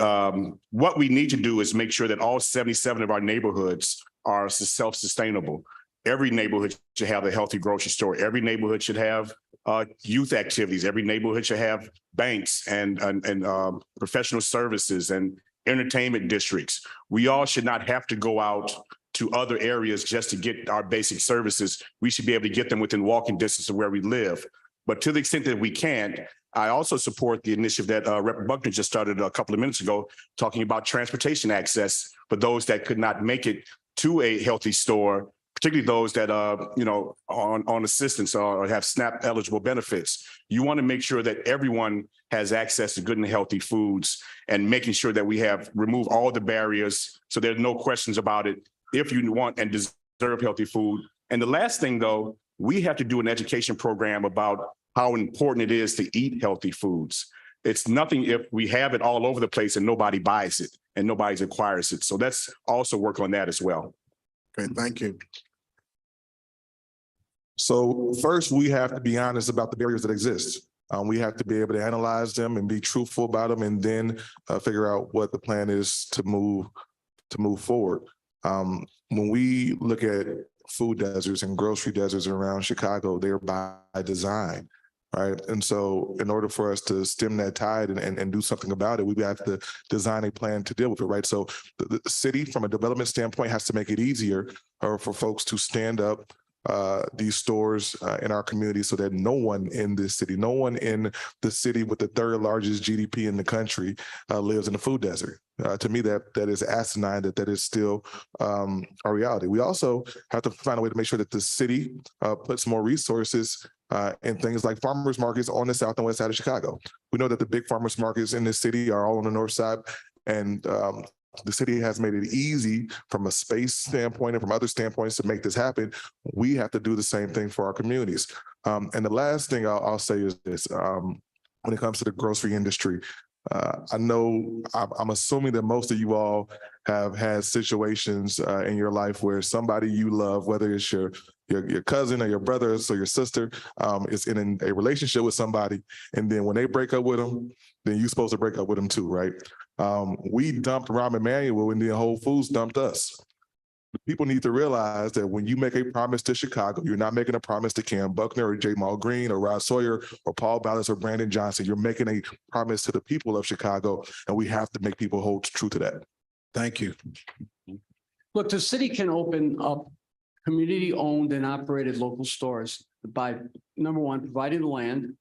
what we need to do is make sure that all 77 of our neighborhoods are self-sustainable. Every neighborhood should have a healthy grocery store. Every neighborhood should have youth activities. Every neighborhood should have banks and professional services and entertainment districts. We all should not have to go out to other areas just to get our basic services. We should be able to get them within walking distance of where we live. But to the extent that we can't, I also support the initiative that Rep. Buckner just started a couple of minutes ago, talking about transportation access for those that could not make it to a healthy store, particularly those that on assistance or have SNAP eligible benefits. You want to make sure that everyone has access to good and healthy foods, and making sure that we have removed all the barriers so there's no questions about it if you want and deserve healthy food. And the last thing, though, we have to do an education program about how important it is to eat healthy foods. It's nothing if we have it all over the place and nobody buys it and nobody acquires it. So let's also work on that as well. Okay, thank you. So first, we have to be honest about the barriers that exist. We have to be able to analyze them and be truthful about them, and then figure out what the plan is to move forward. When we look at food deserts and grocery deserts around Chicago, they're by design, right? And so in order for us to stem that tide and do something about it, we have to design a plan to deal with it, right? So the city, from a development standpoint, has to make it easier for folks to stand up these stores in our community, so that no one in this city, no one in the city with the third largest GDP in the country lives in a food desert. To me, that is asinine, that is still a reality. We also have to find a way to make sure that the city puts more resources in things like farmers markets on the south and west side of Chicago. We know that the big farmers markets in this city are all on the north side, and the city has made it easy from a space standpoint and from other standpoints to make this happen. We have to do the same thing for our communities. And the last thing I'll say is this: when it comes to the grocery industry, I know I'm assuming that most of you all have had situations in your life where somebody you love, whether it's your cousin or your brother or your sister, is in a relationship with somebody, and then when they break up with them, then you're supposed to break up with them too, right? We dumped Rahm Emanuel, and then Whole Foods dumped us. People need to realize that when you make a promise to Chicago, you're not making a promise to Cam Buckner or Jamal Green or Rod Sawyer or Paul Ballas or Brandon Johnson. You're making a promise to the people of Chicago, and we have to make people hold true to that. Thank you. Look, the city can open up community-owned and operated local stores. by, number one, providing the land,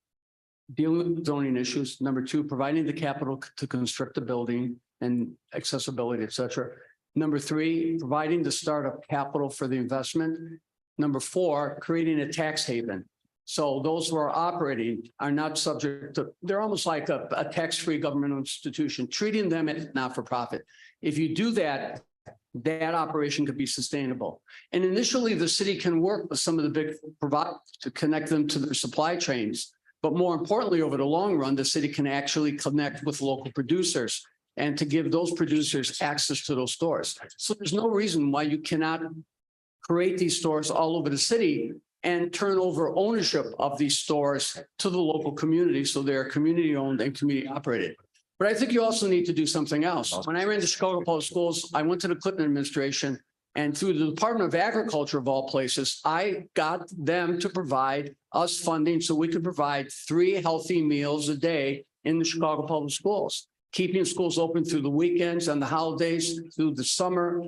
dealing with zoning issues. Number two, providing the capital to construct the building and accessibility, et cetera. Number three, providing the startup capital for the investment. Number four, creating a tax haven. So those who are operating are not subject to, they're almost like a tax-free governmental institution, treating them as not-for-profit. If you do that, that operation could be sustainable. And initially, the city can work with some of the big providers to connect them to their supply chains. But more importantly, over the long run, the city can actually connect with local producers and to give those producers access to those stores. So there's no reason why you cannot create these stores all over the city and turn over ownership of these stores to the local community so they're community owned and community operated. But I think you also need to do something else. When I ran the Chicago Public Schools, I went to the Clinton administration, and through the Department of Agriculture of all places, I got them to provide us funding so we could provide 3 healthy meals a day in the Chicago Public Schools, keeping schools open through the weekends and the holidays, through the summer,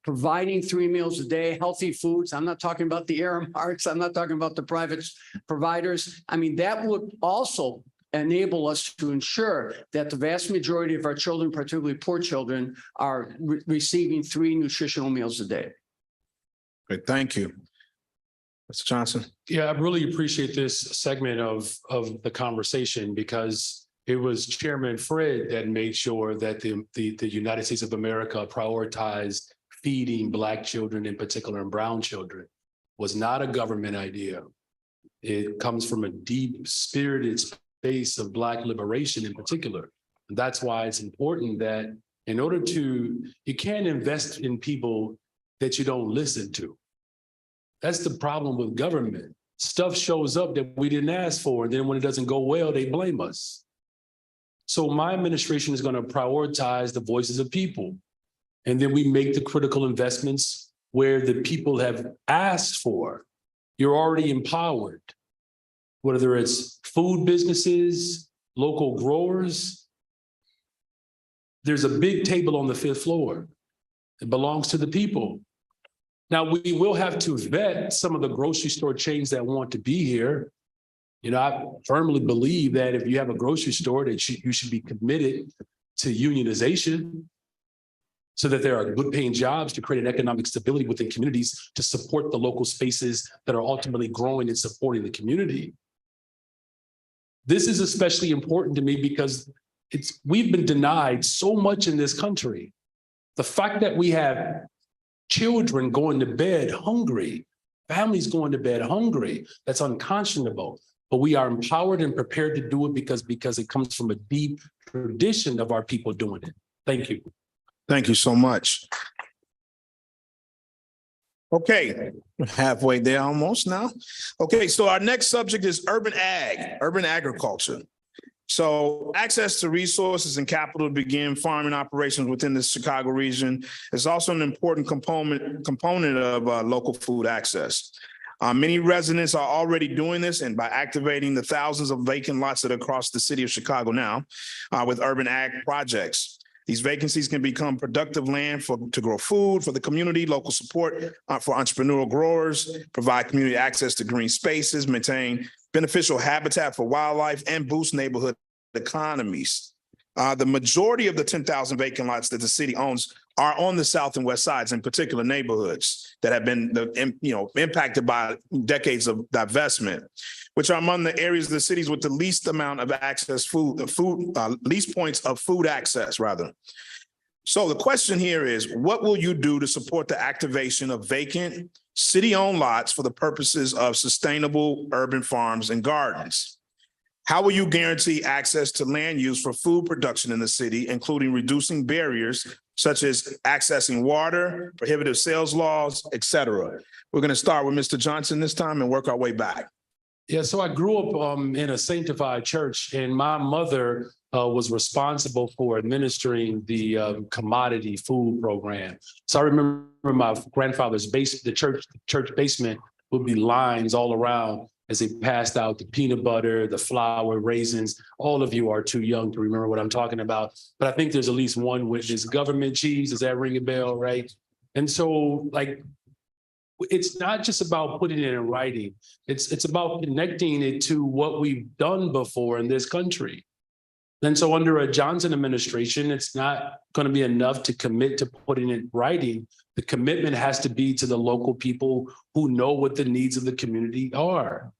providing 3 meals a day, healthy foods. I'm not talking about the Aramarks. I'm not talking about the private providers. I mean, that would also enable us to ensure that the vast majority of our children, particularly poor children, are receiving 3 nutritional meals a day. Great, thank you. Mr. Johnson. Yeah, I really appreciate this segment of the conversation because it was Chairman Fred that made sure that the United States of America prioritized feeding Black children in particular and brown children. It was not a government idea. It comes from a deep spirited space of Black liberation in particular. And that's why it's important that in order to, you can't invest in people that you don't listen to. That's the problem with government. Stuff shows up that we didn't ask for, and then when it doesn't go well, they blame us. So my administration is going to prioritize the voices of people. And then we make the critical investments where the people have asked for. You're already empowered, whether it's food businesses, local growers. There's a big table on the 5th floor. It belongs to the people. Now, we will have to vet some of the grocery store chains that want to be here. You know, I firmly believe that if you have a grocery store, that you should be committed to unionization so that there are good paying jobs to create an economic stability within communities to support the local spaces that are ultimately growing and supporting the community. This is especially important to me because we've been denied so much in this country. The fact that we have children going to bed hungry, families going to bed hungry, that's unconscionable. But we are empowered and prepared to do it because it comes from a deep tradition of our people doing it. Thank you. Thank you so much. Okay, we're halfway there almost now. Okay, so our next subject is urban agriculture. So access to resources and capital to begin farming operations within the Chicago region is also an important component of local food access. Many residents are already doing this, and by activating the thousands of vacant lots that are across the city of Chicago now with urban ag projects. These vacancies can become productive land to grow food for the community, local support for entrepreneurial growers, provide community access to green spaces, maintain beneficial habitat for wildlife, and boost neighborhood economies. The majority of the 10,000 vacant lots that the city owns are on the south and west sides, in particular neighborhoods that have been impacted by decades of divestment, which are among the areas of the cities with the least amount of access least points of food access, rather. So the question here is, what will you do to support the activation of vacant city-owned lots for the purposes of sustainable urban farms and gardens? How will you guarantee access to land use for food production in the city, including reducing barriers such as accessing water, prohibitive sales laws, et cetera? We're going to start with Mr. Johnson this time and work our way back. Yeah, so I grew up in a sanctified church, and my mother was responsible for administering the commodity food program. So I remember my grandfather's the church basement would be lines all around as they passed out the peanut butter, the flour, raisins. All of you are too young to remember what I'm talking about, but I think there's at least one which is government cheese. Does that ring a bell, right? And so, like, it's not just about putting it in writing. It's about connecting it to what we've done before in this country. And so under a Johnson administration, it's not going to be enough to commit to putting it in writing. The commitment has to be to the local people who know what the needs of the community are.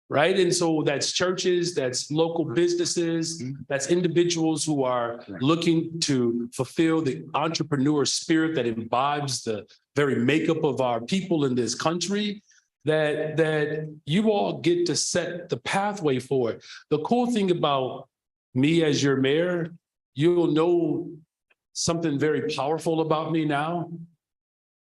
Right. And so that's churches, that's local businesses, that's individuals who are looking to fulfill the entrepreneur spirit that imbibes the very makeup of our people in this country, that you all get to set the pathway for it. The cool thing about me as your mayor, you'll know something very powerful about me now.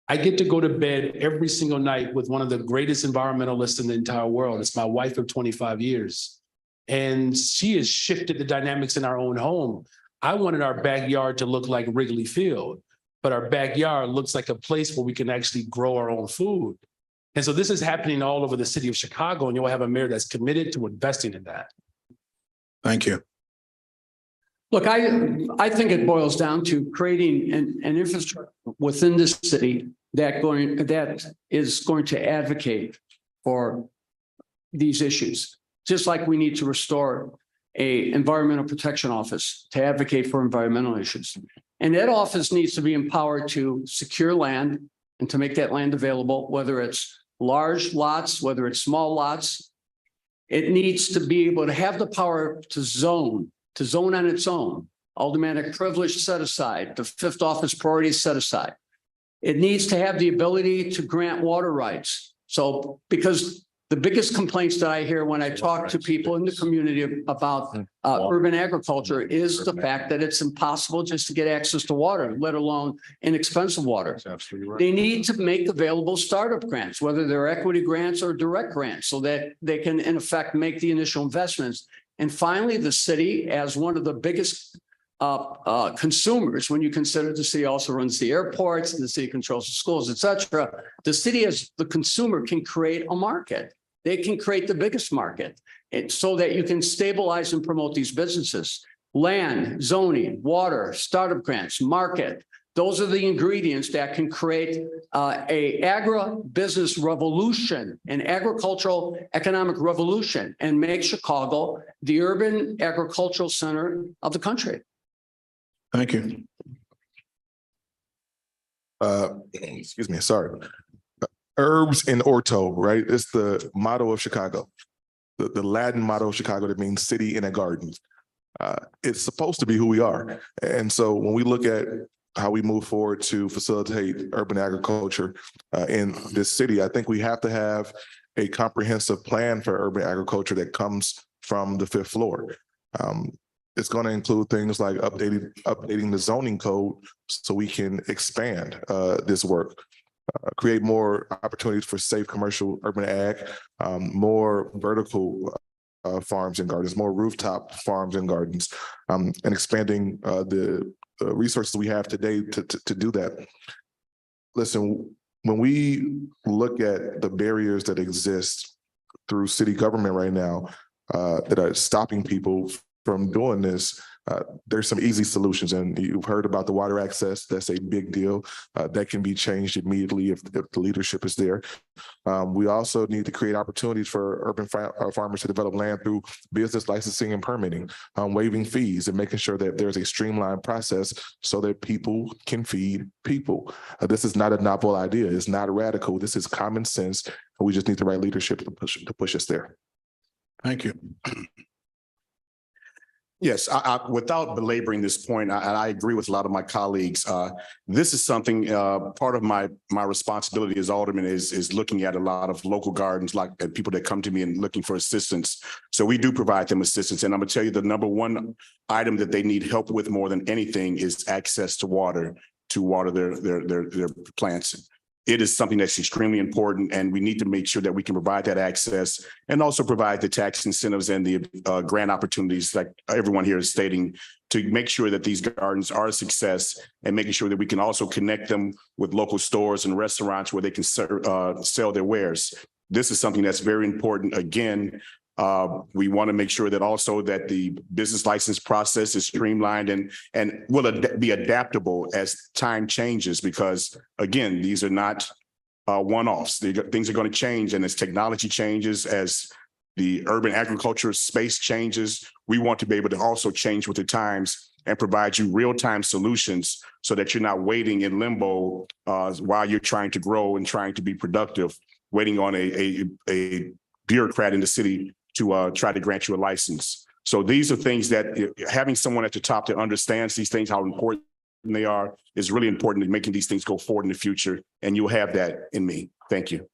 I get to go to bed every single night with one of the greatest environmentalists in the entire world. It's my wife of 25 years. And she has shifted the dynamics in our own home. I wanted our backyard to look like Wrigley Field, but our backyard looks like a place where we can actually grow our own food. And so this is happening all over the city of Chicago, and you'll have a mayor that's committed to investing in that. Thank you. Look, I think it boils down to creating an infrastructure within the city that is going to advocate for these issues. Just like we need to restore a environmental protection office to advocate for environmental issues. And that office needs to be empowered to secure land and to make that land available, whether it's large lots, whether it's small lots. It needs to be able to have the power to zone on its own, aldermanic privilege set aside, the fifth office priorities set aside. It needs to have the ability to grant water rights. So, because the biggest complaints that I hear when I talk to people in the community about urban agriculture is the fact that it's impossible just to get access to water, let alone inexpensive water. That's absolutely right. They need to make available startup grants, whether they're equity grants or direct grants, so that they can, in effect, make the initial investments. And finally, the city, as one of the biggest consumers, when you consider the city also runs the airports and the city controls the schools, et cetera, the city as the consumer can create a market. They can create the biggest market so that you can stabilize and promote these businesses. Land, zoning, water, startup grants, market. Those are the ingredients that can create a agribusiness revolution, an agricultural economic revolution, and make Chicago the urban agricultural center of the country. Thank you. Excuse me, sorry. Herbs in orto, right? It's the motto of Chicago. The Latin motto of Chicago that means city in a garden. It's supposed to be who we are. And so when we look at how we move forward to facilitate urban agriculture in this city, I think we have to have a comprehensive plan for urban agriculture that comes from the fifth floor. It's going to include things like updating the zoning code so we can expand this work, create more opportunities for safe commercial urban ag, more vertical farms and gardens, more rooftop farms and gardens, and expanding the resources we have today to do that. Listen, when we look at the barriers that exist through city government right now that are stopping people from doing this, there's some easy solutions. And you've heard about the water access. That's a big deal. That can be changed immediately if the leadership is there. We also need to create opportunities for urban farmers to develop land through business licensing and permitting, waiving fees and making sure that there's a streamlined process so that people can feed people. This is not a novel idea. It's not radical. This is common sense. And we just need the right leadership to push us there. Thank you. Yes, without belaboring this point, I agree with a lot of my colleagues. This is something, part of my responsibility as alderman is looking at a lot of local gardens, like people that come to me and looking for assistance. So we do provide them assistance. And I'm gonna tell you the number one item that they need help with more than anything is access to water their plants. It is something that's extremely important, and we need to make sure that we can provide that access and also provide the tax incentives and the grant opportunities like everyone here is stating to make sure that these gardens are a success, and making sure that we can also connect them with local stores and restaurants where they can sell their wares. This is something that's very important. Again, we want to make sure that also that the business license process is streamlined and will be adaptable as time changes, because again, these are not one-offs. Things are going to change, and as technology changes, as the urban agriculture space changes, we want to be able to also change with the times and provide you real-time solutions so that you're not waiting in limbo while you're trying to grow and trying to be productive, waiting on a bureaucrat in the city to try to grant you a license. So these are things that having someone at the top that understands these things, how important they are, is really important in making these things go forward in the future. And you'll have that in me. Thank you.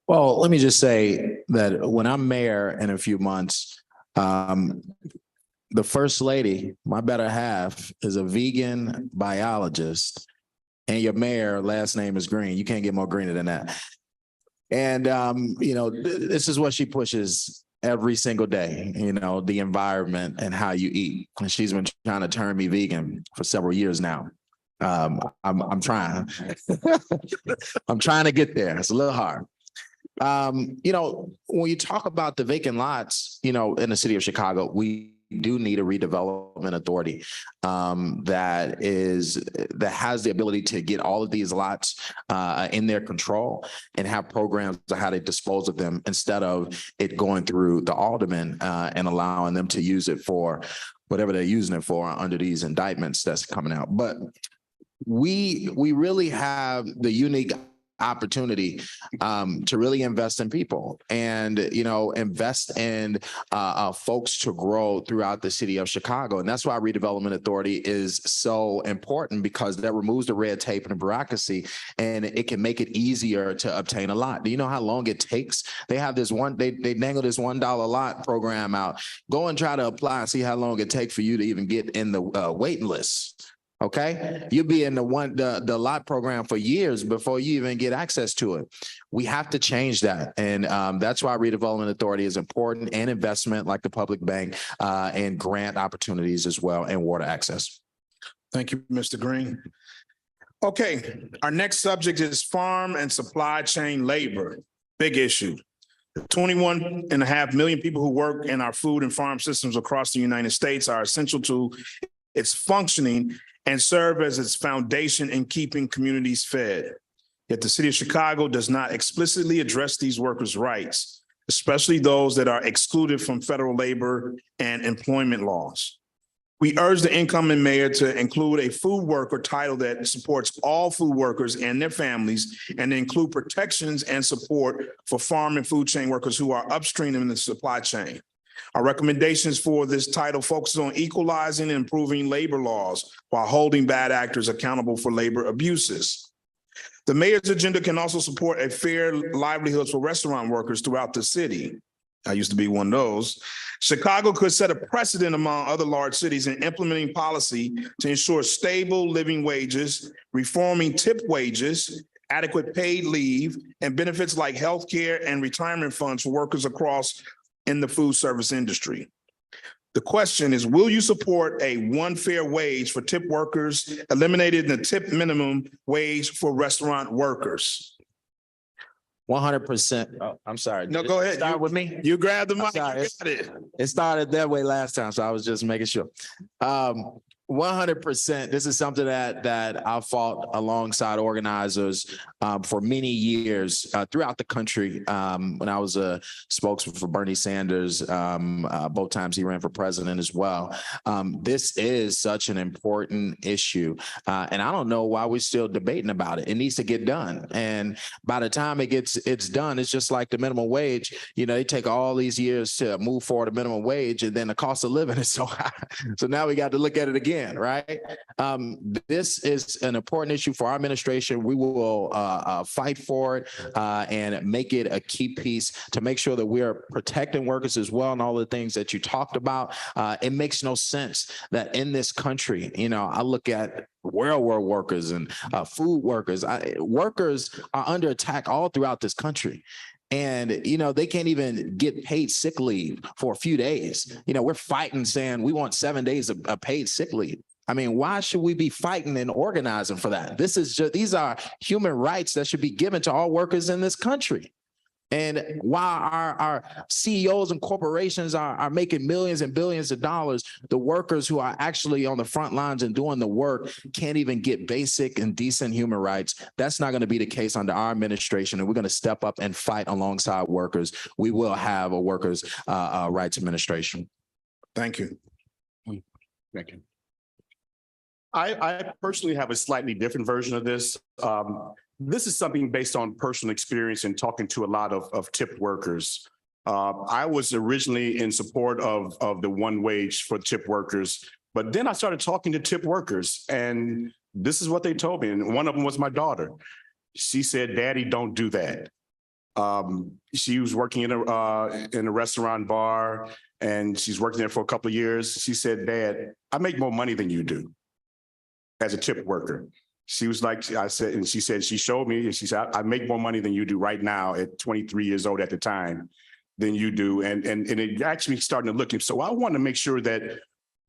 Well, let me just say that when I'm mayor in a few months, the first lady, my better half, is a vegan biologist, and your mayor last name is Green. You can't get more greener than that. And, this is what she pushes every single day, the environment and how you eat. And she's been trying to turn me vegan for several years now. I'm trying. I'm trying to get there. It's a little hard. When you talk about the vacant lots, in the city of Chicago, we do need a redevelopment authority that has the ability to get all of these lots in their control and have programs on how to dispose of them instead of it going through the aldermen and allowing them to use it for whatever they're using it for under these indictments that's coming out. But we really have the unique opportunity to really invest in people and invest in folks to grow throughout the city of Chicago. And that's why redevelopment authority is so important, because that removes the red tape and the bureaucracy, and it can make it easier to obtain a lot. Do you know how long it takes? They have this they dangle this $1 lot program out. Go and try to apply and see how long it takes for you to even get in the waiting list. Okay, you'll be in the lot program for years before you even get access to it. We have to change that, and that's why redevelopment authority is important, and investment like the public bank and grant opportunities as well, and water access. Thank you, Mr. Green. Okay, our next subject is farm and supply chain labor. Big issue. 21.5 million people who work in our food and farm systems across the United States are essential to its functioning and serve as its foundation in keeping communities fed. Yet the city of Chicago does not explicitly address these workers' rights, especially those that are excluded from federal labor and employment laws. We urge the incoming mayor to include a food worker title that supports all food workers and their families, and include protections and support for farm and food chain workers who are upstream in the supply chain. Our recommendations for this title focus on equalizing and improving labor laws while holding bad actors accountable for labor abuses. The mayor's agenda can also support a fair livelihood for restaurant workers throughout the city. I used to be one of those. Chicago could set a precedent among other large cities in implementing policy to ensure stable living wages, reforming tip wages, adequate paid leave, and benefits like health care and retirement funds for workers across in the food service industry. The question is, will you support a one fair wage for tip workers, eliminating the tip minimum wage for restaurant workers? 100%. Oh, I'm sorry. No, go ahead. Start with me. You grab the mic. Sorry. You got it. It started that way last time, so I was just making sure. 100%. This is something that I fought alongside organizers for many years throughout the country. When I was a spokesman for Bernie Sanders, both times he ran for president as well. This is such an important issue, and I don't know why we're still debating about it. It needs to get done, and by the time it's done, it's just like the minimum wage. They take all these years to move forward a minimum wage, and then the cost of living is so high. So now we got to look at it again. Right? This is an important issue for our administration. We will fight for it and make it a key piece to make sure that we are protecting workers as well, and all the things that you talked about. It makes no sense that in this country, I look at railroad workers and food workers. Workers are under attack all throughout this country. And, they can't even get paid sick leave for a few days. We're fighting saying we want 7 days of paid sick leave. I mean, why should we be fighting and organizing for that? These are human rights that should be given to all workers in this country. And while our CEOs and corporations are making millions and billions of dollars, the workers who are actually on the front lines and doing the work can't even get basic and decent human rights. That's not going to be the case under our administration, and we're going to step up and fight alongside workers. We will have a workers' rights administration. Thank you. Thank you. I personally have a slightly different version of this. This is something based on personal experience and talking to a lot of tipped workers. I was originally in support of the one wage for tipped workers, but then I started talking to tipped workers, and this is what they told me. And one of them was my daughter. She said, "Daddy, don't do that." She was working in a restaurant bar, and she's working there for a couple of years. She said, "Dad, I make more money than you do as a tipped worker." She was like, I said, and she said, she showed me, and she said, "I make more money than you do right now at 23 years old at the time than you do." And it actually starting to look. So I want to make sure that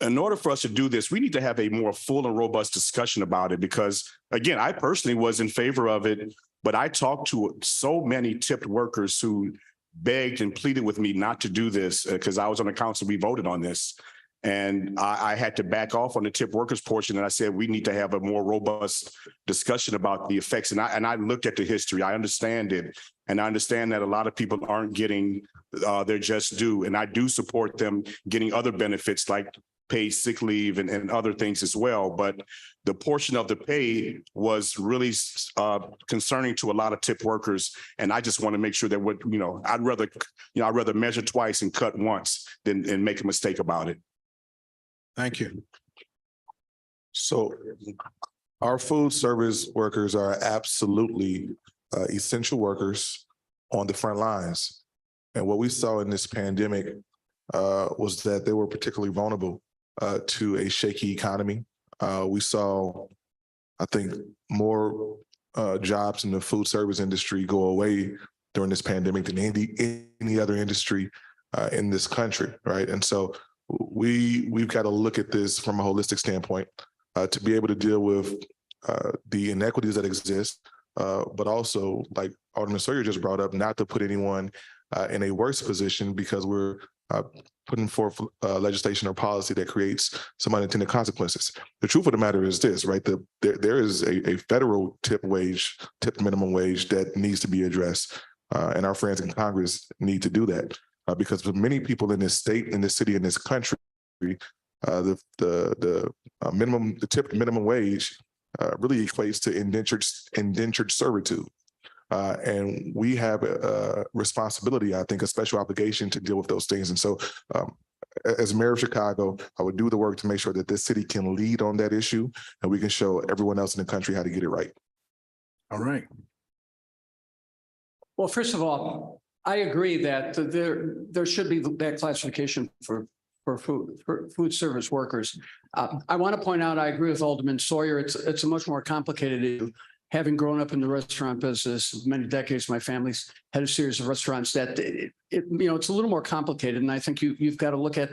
in order for us to do this, we need to have a more full and robust discussion about it, because again, I personally was in favor of it, but I talked to so many tipped workers who begged and pleaded with me not to do this, because I was on the council, we voted on this. And I had to back off on the tip workers portion. And I said, we need to have a more robust discussion about the effects. And I looked at the history. I understand it. And I understand that a lot of people aren't getting their just due. And I do support them getting other benefits like paid sick leave and other things as well. But the portion of the pay was really concerning to a lot of tip workers. And I just want to make sure that I'd rather measure twice and cut once than make a mistake about it. Thank you. So our food service workers are absolutely essential workers on the front lines. And what we saw in this pandemic was that they were particularly vulnerable to a shaky economy. We saw, I think, more jobs in the food service industry go away during this pandemic than any other industry in this country, right? And so we've got to look at this from a holistic standpoint to be able to deal with the inequities that exist, but also, like Alderman Sawyer just brought up, not to put anyone in a worse position because we're putting forth legislation or policy that creates some unintended consequences. The truth of the matter is this, right? There is a federal tip minimum wage that needs to be addressed, and our friends in Congress need to do that. Because for many people in this state, in this city, in this country, the tip minimum wage really equates to indentured servitude. And we have a responsibility, I think, a special obligation to deal with those things. And so as mayor of Chicago, I would do the work to make sure that this city can lead on that issue and we can show everyone else in the country how to get it right. All right. Well, first of all, I agree that there should be that classification for food service workers. I want to point out, I agree with Alderman Sawyer. It's a much more complicated issue. Having grown up in the restaurant business many decades, my family's had a series of restaurants that it's a little more complicated. And I think you've got to look at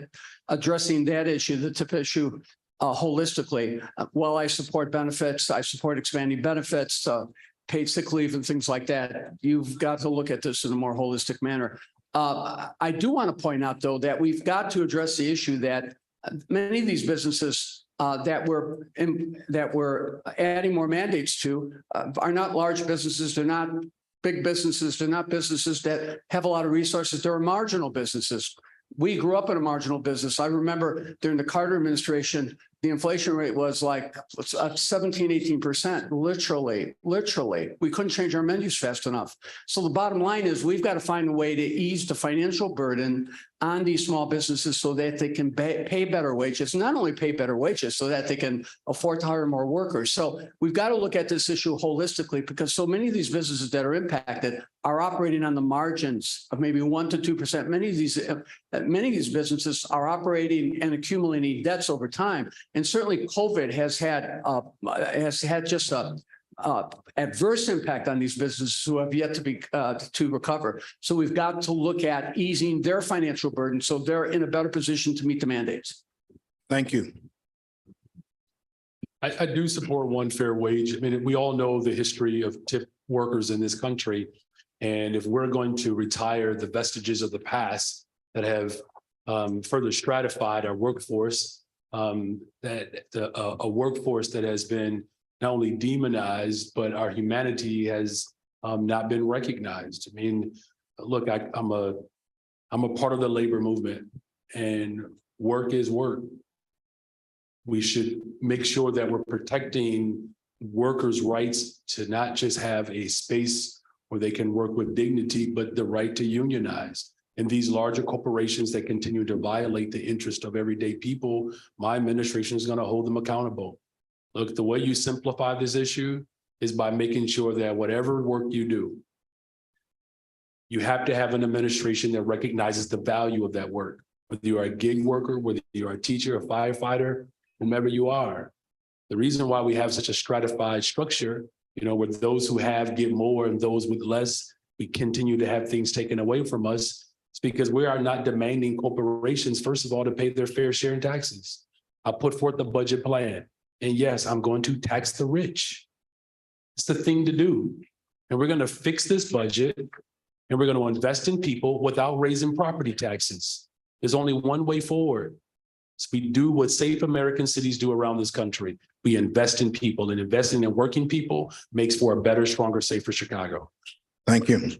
addressing that issue, the tip issue, holistically. While I support benefits, I support expanding benefits, paid sick leave and things like that. You've got to look at this in a more holistic manner. I do want to point out, though, that we've got to address the issue that many of these businesses that we're adding more mandates to are not large businesses. They're not big businesses. They're not businesses that have a lot of resources. They're marginal businesses. We grew up in a marginal business. I remember during the Carter administration, the inflation rate was like 17, 18%, literally. We couldn't change our menus fast enough. So the bottom line is we've got to find a way to ease the financial burden on these small businesses so that they can pay better wages, not only pay better wages, so that they can afford to hire more workers. So we've got to look at this issue holistically because so many of these businesses that are impacted are operating on the margins of maybe 1% to 2%. Many of these businesses are operating and accumulating debts over time. And certainly COVID has had just a adverse impact on these businesses who have yet to recover. So we've got to look at easing their financial burden so they're in a better position to meet the mandates. Thank you. I do support one fair wage. I mean, we all know the history of tip workers in this country. And if we're going to retire the vestiges of the past that have further stratified our workforce, a workforce that has been not only demonized, but our humanity has not been recognized. I mean, look, I'm a part of the labor movement, and work is work. We should make sure that we're protecting workers' rights to not just have a space where they can work with dignity, but the right to unionize. And these larger corporations that continue to violate the interest of everyday people, my administration is going to hold them accountable. Look, the way you simplify this issue is by making sure that whatever work you do, you have to have an administration that recognizes the value of that work. Whether you are a gig worker, whether you are a teacher, a firefighter, whomever you are. The reason why we have such a stratified structure, where those who have give more and those with less, we continue to have things taken away from us. It's because we are not demanding corporations, first of all, to pay their fair share in taxes. I put forth the budget plan. And yes, I'm going to tax the rich. It's the thing to do. And we're going to fix this budget, and we're going to invest in people without raising property taxes. There's only one way forward. So we do what safe American cities do around this country. We invest in people, and investing in working people makes for a better, stronger, safer Chicago. Thank you.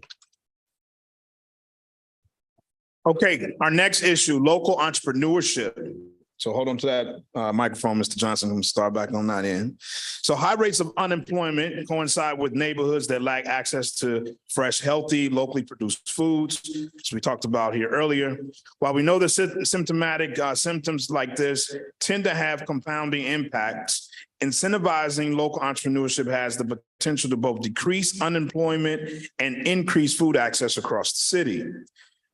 Okay, our next issue, local entrepreneurship. So hold on to that microphone, Mr. Johnson. I'm gonna start back on that end. So high rates of unemployment coincide with neighborhoods that lack access to fresh, healthy, locally produced foods, as we talked about here earlier. While we know the symptomatic symptoms like this tend to have compounding impacts, incentivizing local entrepreneurship has the potential to both decrease unemployment and increase food access across the city.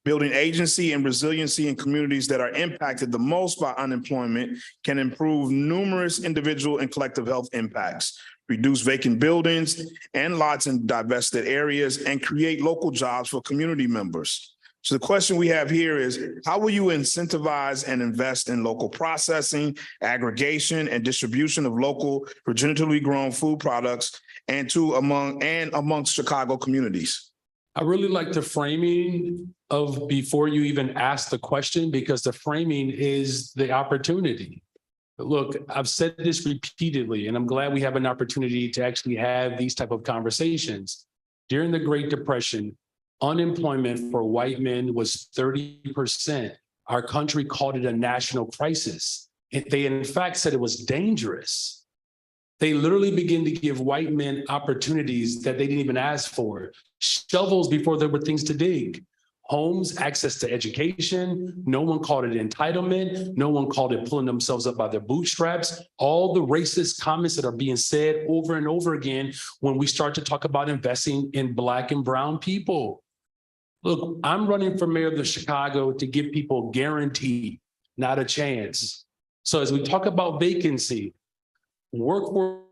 Building agency and resiliency in communities that are impacted the most by unemployment can improve numerous individual and collective health impacts, reduce vacant buildings and lots in divested areas, and create local jobs for community members. So the question we have here is, how will you incentivize and invest in local processing, aggregation, and distribution of local regeneratively grown food products amongst Chicago communities? I really like the framing of before you even ask the question, because the framing is the opportunity. Look, I've said this repeatedly, and I'm glad we have an opportunity to actually have these type of conversations. During the Great Depression, unemployment for white men was 30%. Our country called it a national crisis. They, in fact, said it was dangerous. They literally begin to give white men opportunities that they didn't even ask for. Shovels before there were things to dig. Homes, access to education. No one called it entitlement. No one called it pulling themselves up by their bootstraps. All the racist comments that are being said over and over again when we start to talk about investing in Black and brown people. Look, I'm running for mayor of Chicago to give people guarantee, not a chance. So as we talk about vacancy, workforce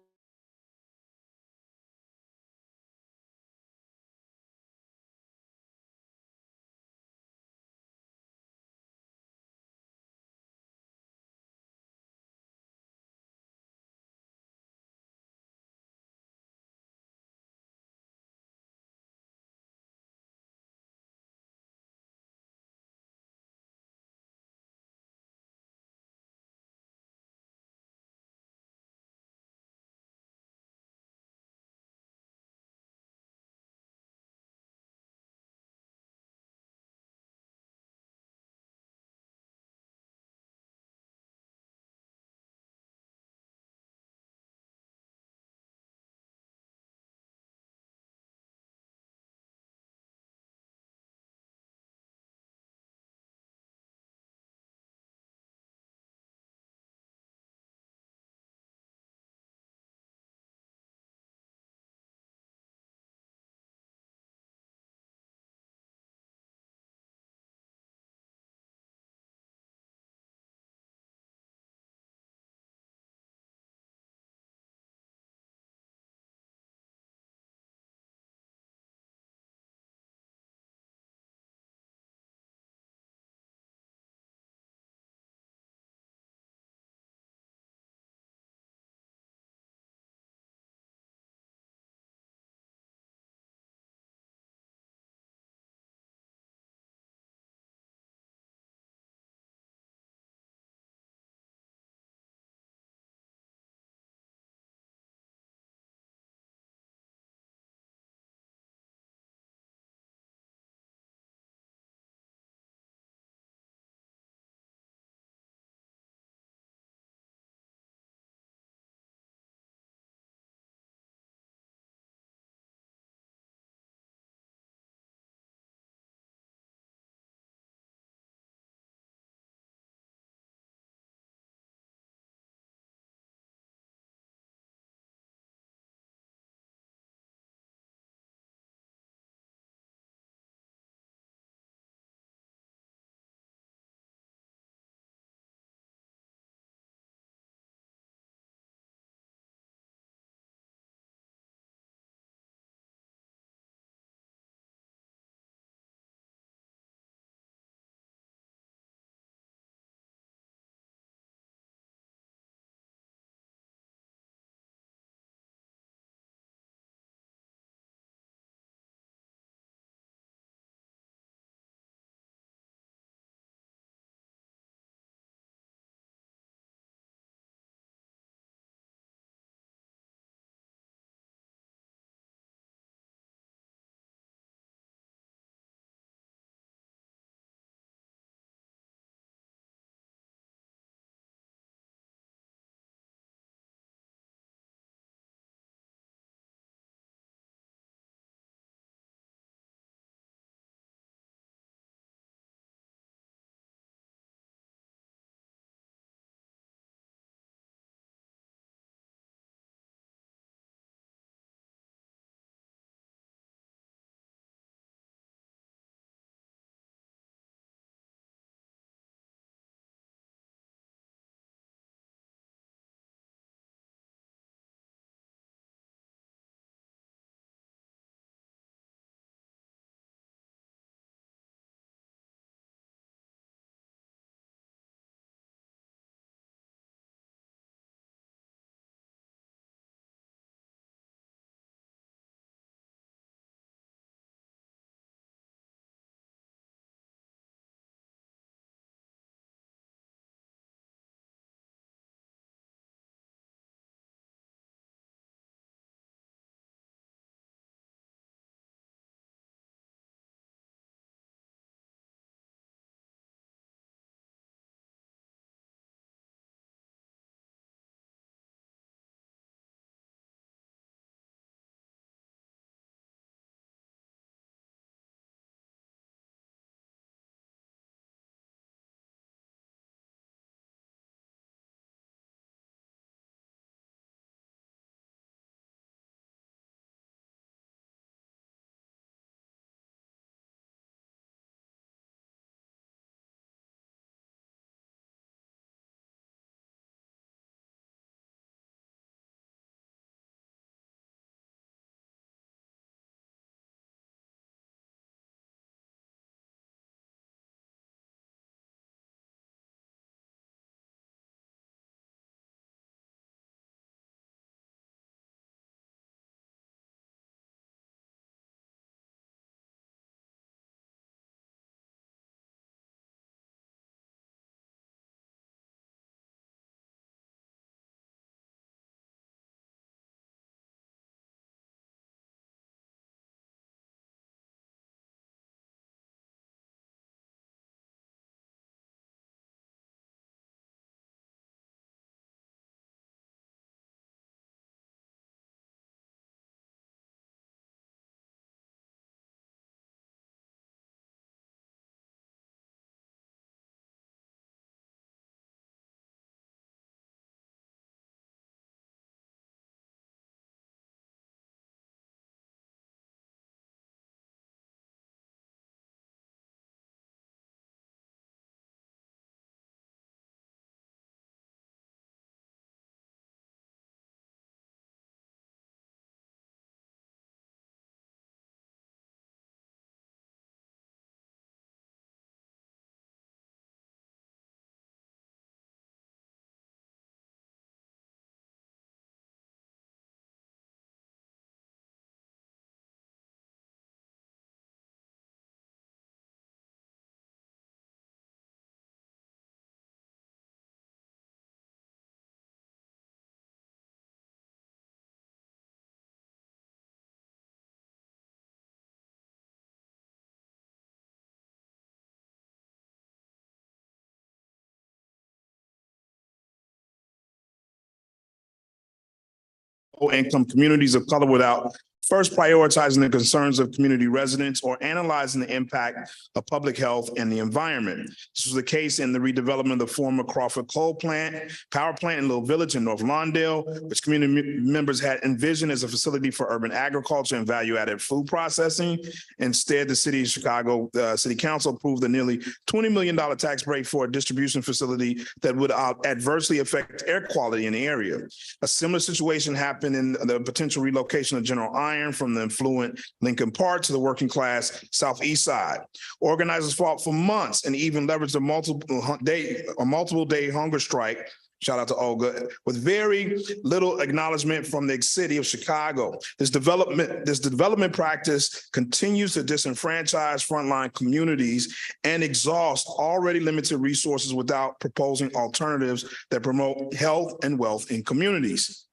low-income communities of color without first prioritizing the concerns of community residents or analyzing the impact of public health and the environment. This was the case in the redevelopment of the former Crawford Coal Power Plant in Little Village in North Lawndale, which community members had envisioned as a facility for urban agriculture and value-added food processing. Instead, the City of Chicago City Council approved a nearly $20 million tax break for a distribution facility that would adversely affect air quality in the area. A similar situation happened in the potential relocation of General Iron from the affluent Lincoln Park to the working class Southeast Side. Organizers fought for months and even leveraged a multiple day hunger strike. Shout out to Olga, with very little acknowledgement from the city of Chicago. This development practice continues to disenfranchise frontline communities and exhaust already limited resources without proposing alternatives that promote health and wealth in communities.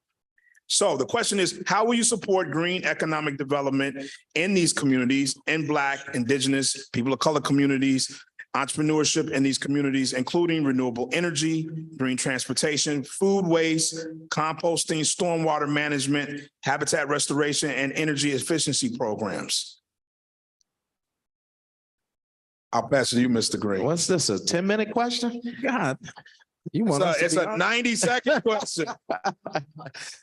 So the question is, how will you support green economic development in these communities, in Black, Indigenous, people of color communities, entrepreneurship in these communities, including renewable energy, green transportation, food waste, composting, stormwater management, habitat restoration, and energy efficiency programs? I'll pass it to you, Mr. Green. What's this, a 10-minute question? God, you want us to It's be a 90-second question.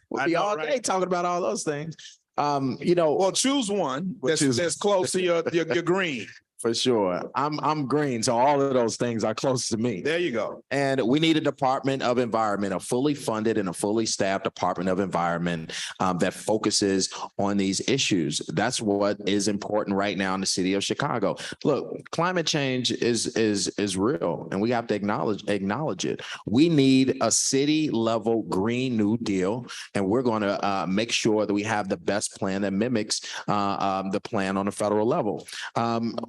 We'll I be know, all right? day talking about all those things. Well, choose one that's close to your green. For sure. I'm green, so all of those things are close to me. There you go. And we need a Department of Environment, a fully funded and a fully staffed Department of Environment that focuses on these issues. That's what is important right now in the city of Chicago. Look, climate change is real, and we have to acknowledge it. We need a city level Green New Deal, and we're going to make sure that we have the best plan that mimics the plan on the federal level.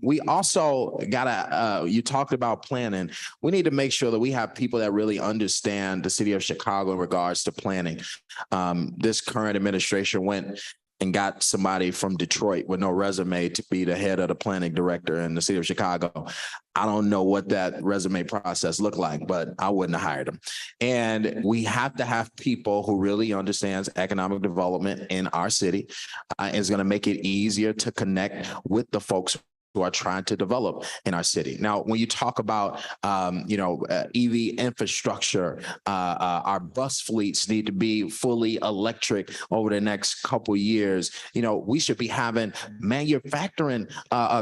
We also gotta, you talked about planning. We need to make sure that we have people that really understand the city of Chicago in regards to planning. This current administration went and got somebody from Detroit with no resume to be the head of the planning director in the city of Chicago. I don't know what that resume process looked like, but I wouldn't have hired him. And we have to have people who really understands economic development in our city. It's going to make it easier to connect with the folks who are trying to develop in our city. Now, when you talk about, EV infrastructure, our bus fleets need to be fully electric over the next couple of years. We should be having manufacturing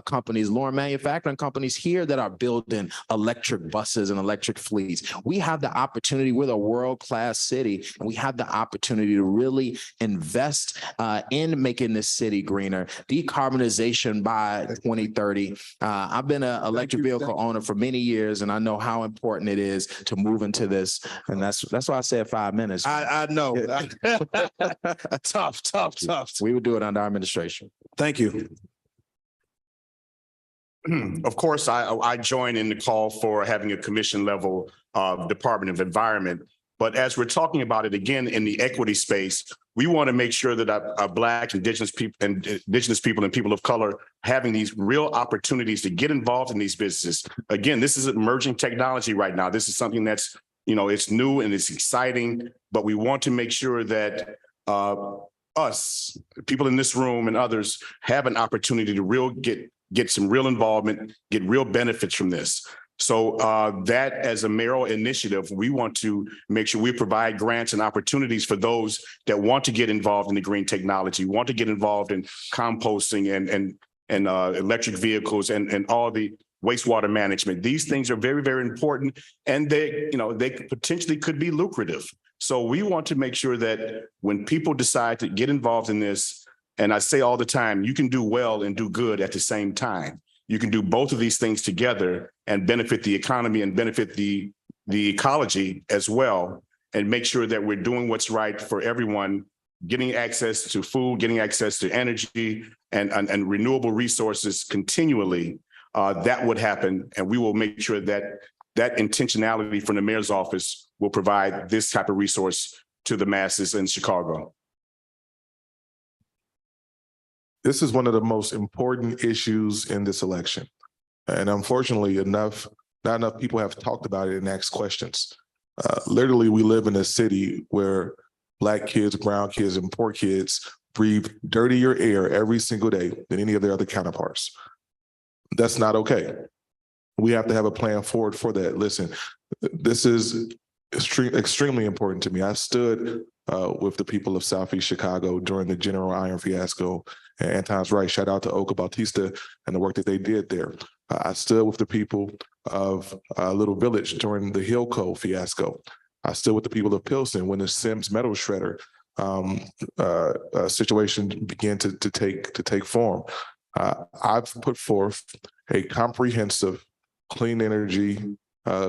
companies, manufacturing companies here that are building electric buses and electric fleets. We have the opportunity. We're a world-class city, and we have the opportunity to really invest in making this city greener. Decarbonization by 2030. I've been an electric vehicle owner for many years, and I know how important it is to move into this. And that's why I said 5 minutes. I know. Tough. We would do it under our administration. Thank you. Of course, I join in the call for having a commission level Department of Environment. But as we're talking about it again in the equity space, we want to make sure that our Black, Indigenous people and people of color having these real opportunities to get involved in these businesses. Again, this is emerging technology right now. This is something that's, it's new and it's exciting, but we want to make sure that us, people in this room and others, have an opportunity to get some real involvement, get real benefits from this. So that as a mayoral initiative, we want to make sure we provide grants and opportunities for those that want to get involved in the green technology, want to get involved in composting and electric vehicles and all the wastewater management. These things are very, very important, and they potentially could be lucrative. So we want to make sure that when people decide to get involved in this, and I say all the time, you can do well and do good at the same time. You can do both of these things together and benefit the economy and benefit the ecology as well, and make sure that we're doing what's right for everyone, getting access to food, getting access to energy and renewable resources continually. That would happen, and we will make sure that that intentionality from the mayor's office will provide this type of resource to the masses in Chicago. This is one of the most important issues in this election. And unfortunately not enough people have talked about it and asked questions. Literally, we live in a city where Black kids, brown kids, and poor kids breathe dirtier air every single day than any of their other counterparts. That's not okay. We have to have a plan forward for that. Listen, this is extremely important to me. I stood with the people of Southeast Chicago during the General Iron fiasco. And Anton's right. Shout out to Oka Bautista and the work that they did there. I stood with the people of Little Village during the Hillco fiasco. I stood with the people of Pilsen when the Sims metal shredder situation began to take form. I've put forth a comprehensive clean energy,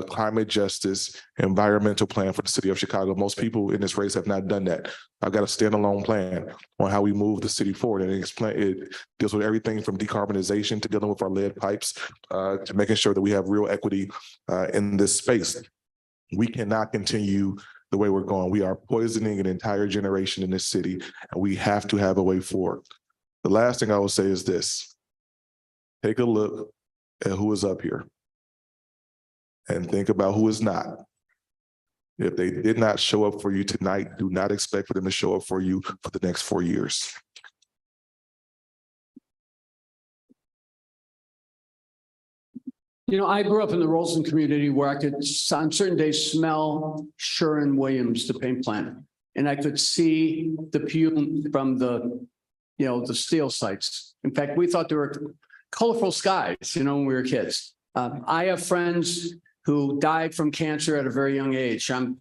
climate justice, environmental plan for the city of Chicago. Most people in this race have not done that. I've got a standalone plan on how we move the city forward, and it deals with everything from decarbonization to dealing with our lead pipes to making sure that we have real equity in this space. We cannot continue the way we're going. We are poisoning an entire generation in this city, and we have to have a way forward. The last thing I will say is this: take a look at who is up here and think about who is not. If they did not show up for you tonight, do not expect for them to show up for you for the next 4 years. You know, I grew up in the Roseland community where I could, on certain days, smell Sherwin-Williams, the paint plant. And I could see the fume from the steel sites. In fact, we thought there were colorful skies, when we were kids. I have friends who died from cancer at a very young age. I'm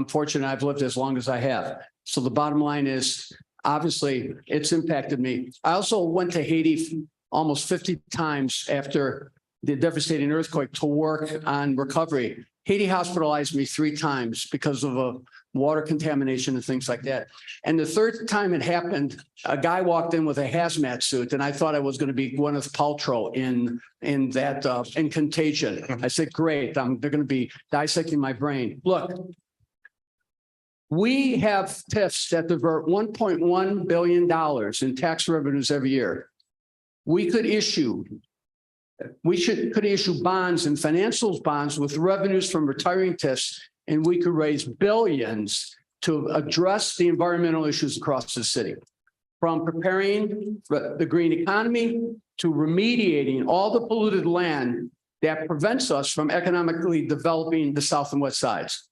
fortunate I've lived as long as I have. So the bottom line is, obviously, it's impacted me. I also went to Haiti almost 50 times after the devastating earthquake to work on recovery. Haiti hospitalized me 3 times because of a water contamination and things like that. And the third time it happened, a guy walked in with a hazmat suit, and I thought I was going to be Gwyneth Paltrow in Contagion. I said, great, they're going to be dissecting my brain. Look, we have TIFs that divert $1.1 billion in tax revenues every year. We could issue bonds and financials bonds with revenues from retiring TIFs, and we could raise billions to address the environmental issues across the city, from preparing the green economy to remediating all the polluted land that prevents us from economically developing the south and west sides.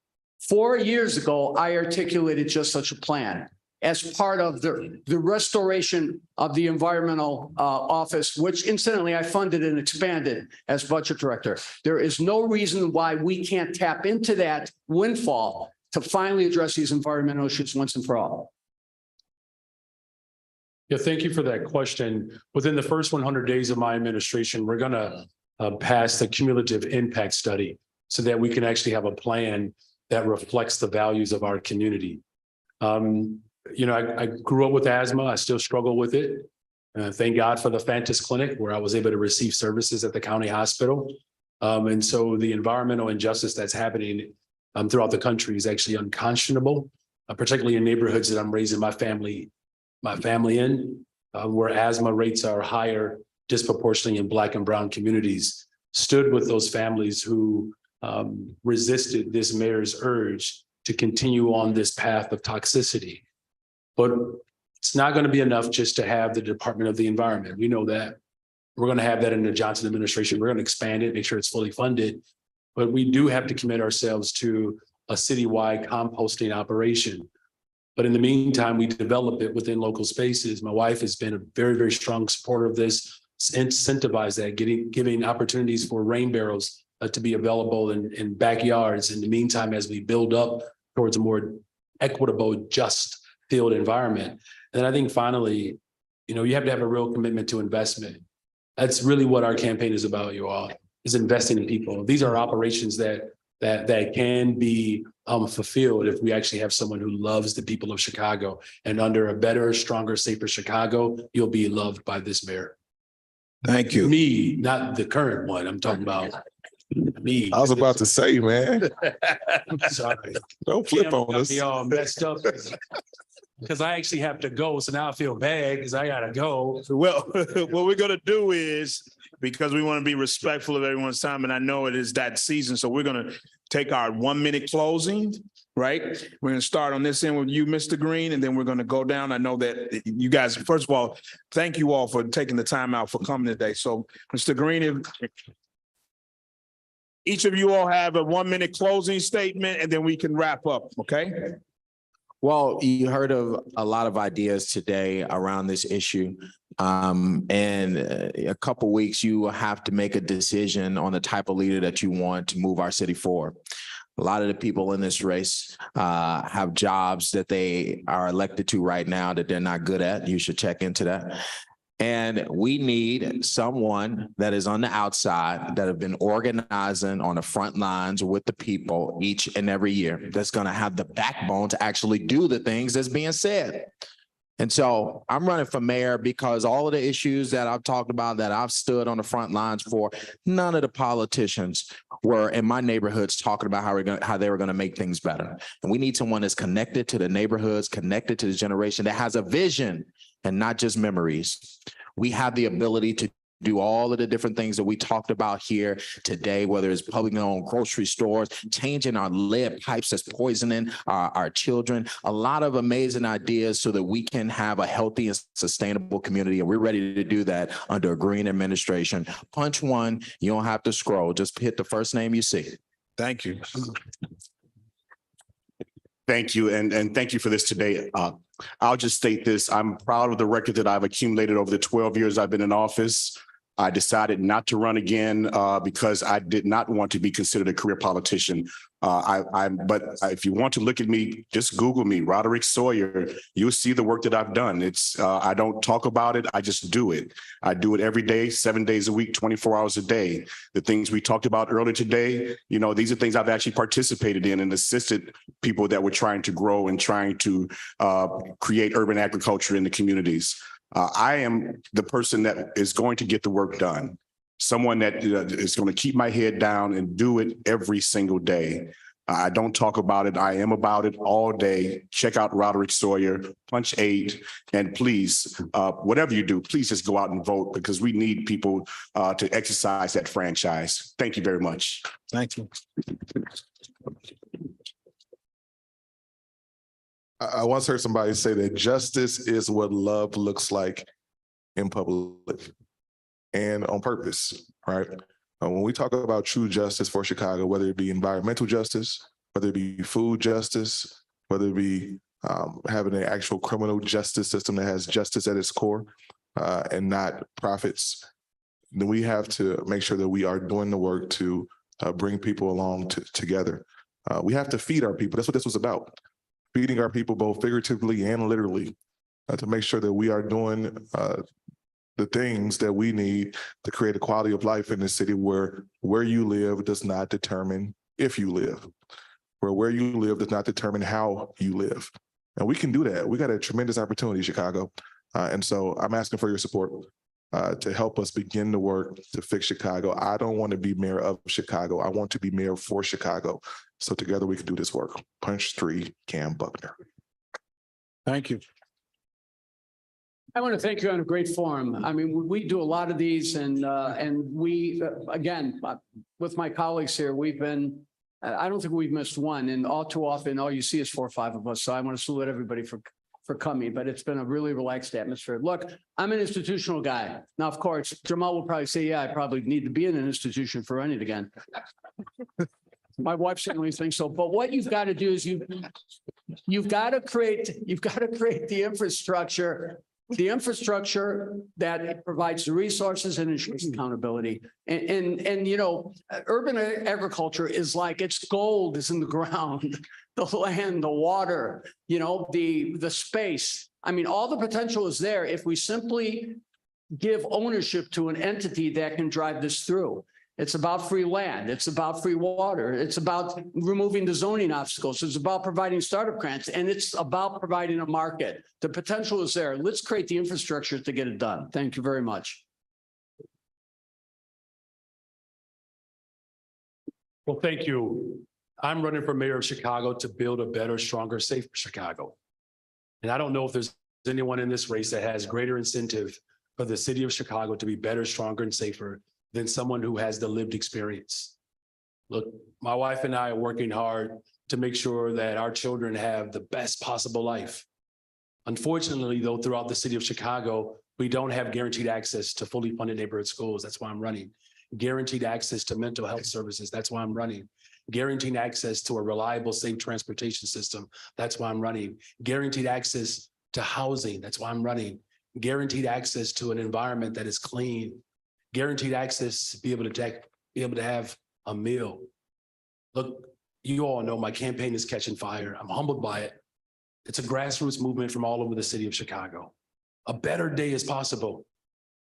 4 years ago, I articulated just such a plan as part of the restoration of the environmental office, which incidentally I funded and expanded as budget director. There is no reason why we can't tap into that windfall to finally address these environmental issues once and for all. Yeah, thank you for that question. Within the first 100 days of my administration, we're going to pass the cumulative impact study so that we can actually have a plan that reflects the values of our community. I grew up with asthma. I still struggle with it. Thank God for the Fantas Clinic, where I was able to receive services at the county hospital. And so the environmental injustice that's happening throughout the country is actually unconscionable, particularly in neighborhoods that I'm raising my family in, where asthma rates are higher disproportionately in Black and brown communities. Stood with those families who resisted this mayor's urge to continue on this path of toxicity. But it's not going to be enough just to have the Department of the Environment. We know that. We're going to have that in the Johnson administration. We're going to expand it, make sure it's fully funded. But we do have to commit ourselves to a citywide composting operation. But in the meantime, we develop it within local spaces. My wife has been a very, very strong supporter of this, incentivize that, giving opportunities for rain barrels to be available in backyards. In the meantime, as we build up towards a more equitable, just field environment. And I think finally, you have to have a real commitment to investment. That's really what our campaign is about, you all, is investing in people. These are operations that can be fulfilled if we actually have someone who loves the people of Chicago. And under a better, stronger, safer Chicago, you'll be loved by this mayor. Thank you. Me, not the current one. I'm talking about me. I was about to say, man, Sorry. don't flip Tim on got us. me all messed up because I actually have to go. So now I feel bad because I gotta go. Well, what we're going to do is because we want to be respectful of everyone's time, and I know it is that season, so we're going to take our 1 minute closing, right? We're going to start on this end with you, Mr. Green, and then we're going to go down. I know that you guys, first of all, thank you all for taking the time out for coming today. So, Mr. Green, if each of you all have a 1 minute closing statement, and then we can wrap up, okay? Well, you heard of a lot of ideas today around this issue. In a couple weeks, you will have to make a decision on the type of leader that you want to move our city forward. A lot of the people in this race have jobs that they are elected to right now that they're not good at. You should check into that. And we need someone that is on the outside that have been organizing on the front lines with the people each and every year, that's going to have the backbone to actually do the things that's being said. And so I'm running for mayor because all of the issues that I've talked about, that I've stood on the front lines for, none of the politicians were in my neighborhoods talking about how they were going to make things better. And we need someone that's connected to the neighborhoods, connected to the generation, that has a vision and not just memories. We have the ability to do all of the different things that we talked about here today, whether it's publicly owned grocery stores, changing our lead pipes that's poisoning our children, a lot of amazing ideas so that we can have a healthy and sustainable community. And we're ready to do that under a green administration. Punch one, you don't have to scroll, just hit the first name you see. Thank you. Thank you, and thank you for this today. I'll just state this. I'm proud of the record that I've accumulated over the 12 years I've been in office. I decided not to run again because I did not want to be considered a career politician. But if you want to look at me, just Google me, Roderick Sawyer. You'll see the work that I've done. It's I don't talk about it. I just do it. I do it every day, 7 days a week, 24 hours a day. The things we talked about earlier today, you know, these are things I've actually participated in and assisted people that were trying to grow and trying to create urban agriculture in the communities. I am the person that is going to get the work done. Someone that is going to keep my head down and do it every single day. I don't talk about it. I am about it all day. Check out Roderick Sawyer, Punch 8, and please, whatever you do, please just go out and vote because we need people to exercise that franchise. Thank you very much. Thank you. I once heard somebody say that justice is what love looks like in public and on purpose, right? When we talk about true justice for Chicago, whether it be environmental justice, whether it be food justice, whether it be having an actual criminal justice system that has justice at its core and not profits, then we have to make sure that we are doing the work to bring people along together. We have to feed our people. That's what this was about. Feeding our people both figuratively and literally to make sure that we are doing the things that we need to create a quality of life in the city where you live does not determine if you live, where you live does not determine how you live. And we can do that. We got a tremendous opportunity, Chicago. And so I'm asking for your support to help us begin the work to fix Chicago. I don't want to be mayor of Chicago. I want to be mayor for Chicago. So together we can do this work. Punch 3, Cam Buckner. Thank you. I want to thank you on a great forum. I mean, we do a lot of these and we, again, with my colleagues here, we've been, I don't think we've missed one, and all too often, all you see is 4 or 5 of us. So I want to salute everybody for coming, but it's been a really relaxed atmosphere. Look, I'm an institutional guy. Now, of course, Jamal will probably say, yeah, I probably need to be in an institution for running again. My wife certainly thinks so. But what you've got to do is you've got to create the infrastructure that provides the resources and ensures accountability. And you know, urban agriculture is like it's gold is in the ground, the land, the water, you know, the space. I mean, all the potential is there if we simply give ownership to an entity that can drive this through. It's about free land. It's about free water. It's about removing the zoning obstacles. It's about providing startup grants, and it's about providing a market. The potential is there. Let's create the infrastructure to get it done. Thank you very much. Well, thank you. I'm running for mayor of Chicago to build a better, stronger, safer Chicago. And I don't know if there's anyone in this race that has greater incentive for the city of Chicago to be better, stronger, and safer than someone who has the lived experience. Look, my wife and I are working hard to make sure that our children have the best possible life. Unfortunately, though, throughout the city of Chicago, we don't have guaranteed access to fully funded neighborhood schools. That's why I'm running. Guaranteed access to mental health services. That's why I'm running. Guaranteed access to a reliable, safe transportation system. That's why I'm running. Guaranteed access to housing. That's why I'm running. Guaranteed access to an environment that is clean. Guaranteed access to be able to have a meal. Look, you all know my campaign is catching fire. I'm humbled by it. It's a grassroots movement from all over the city of Chicago. A better day is possible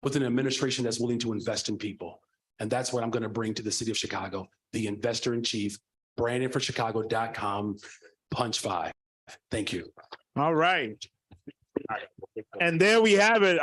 with an administration that's willing to invest in people. And that's what I'm going to bring to the city of Chicago, the investor in chief, brandonforchicago.com, punch 5. Thank you. All right. And there we have it,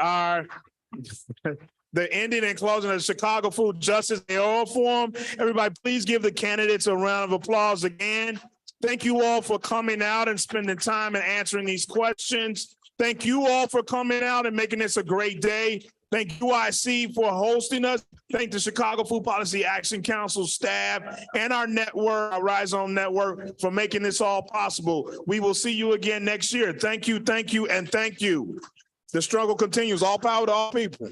the ending and closing of the Chicago Food Justice Mayoral Forum. Everybody, please give the candidates a round of applause again. Thank you all for coming out and spending time and answering these questions. Thank you all for coming out and making this a great day. Thank UIC for hosting us. Thank the Chicago Food Policy Action Council staff and our network, our Rise On Network, for making this all possible. We will see you again next year. Thank you, and thank you. The struggle continues. All power to all people.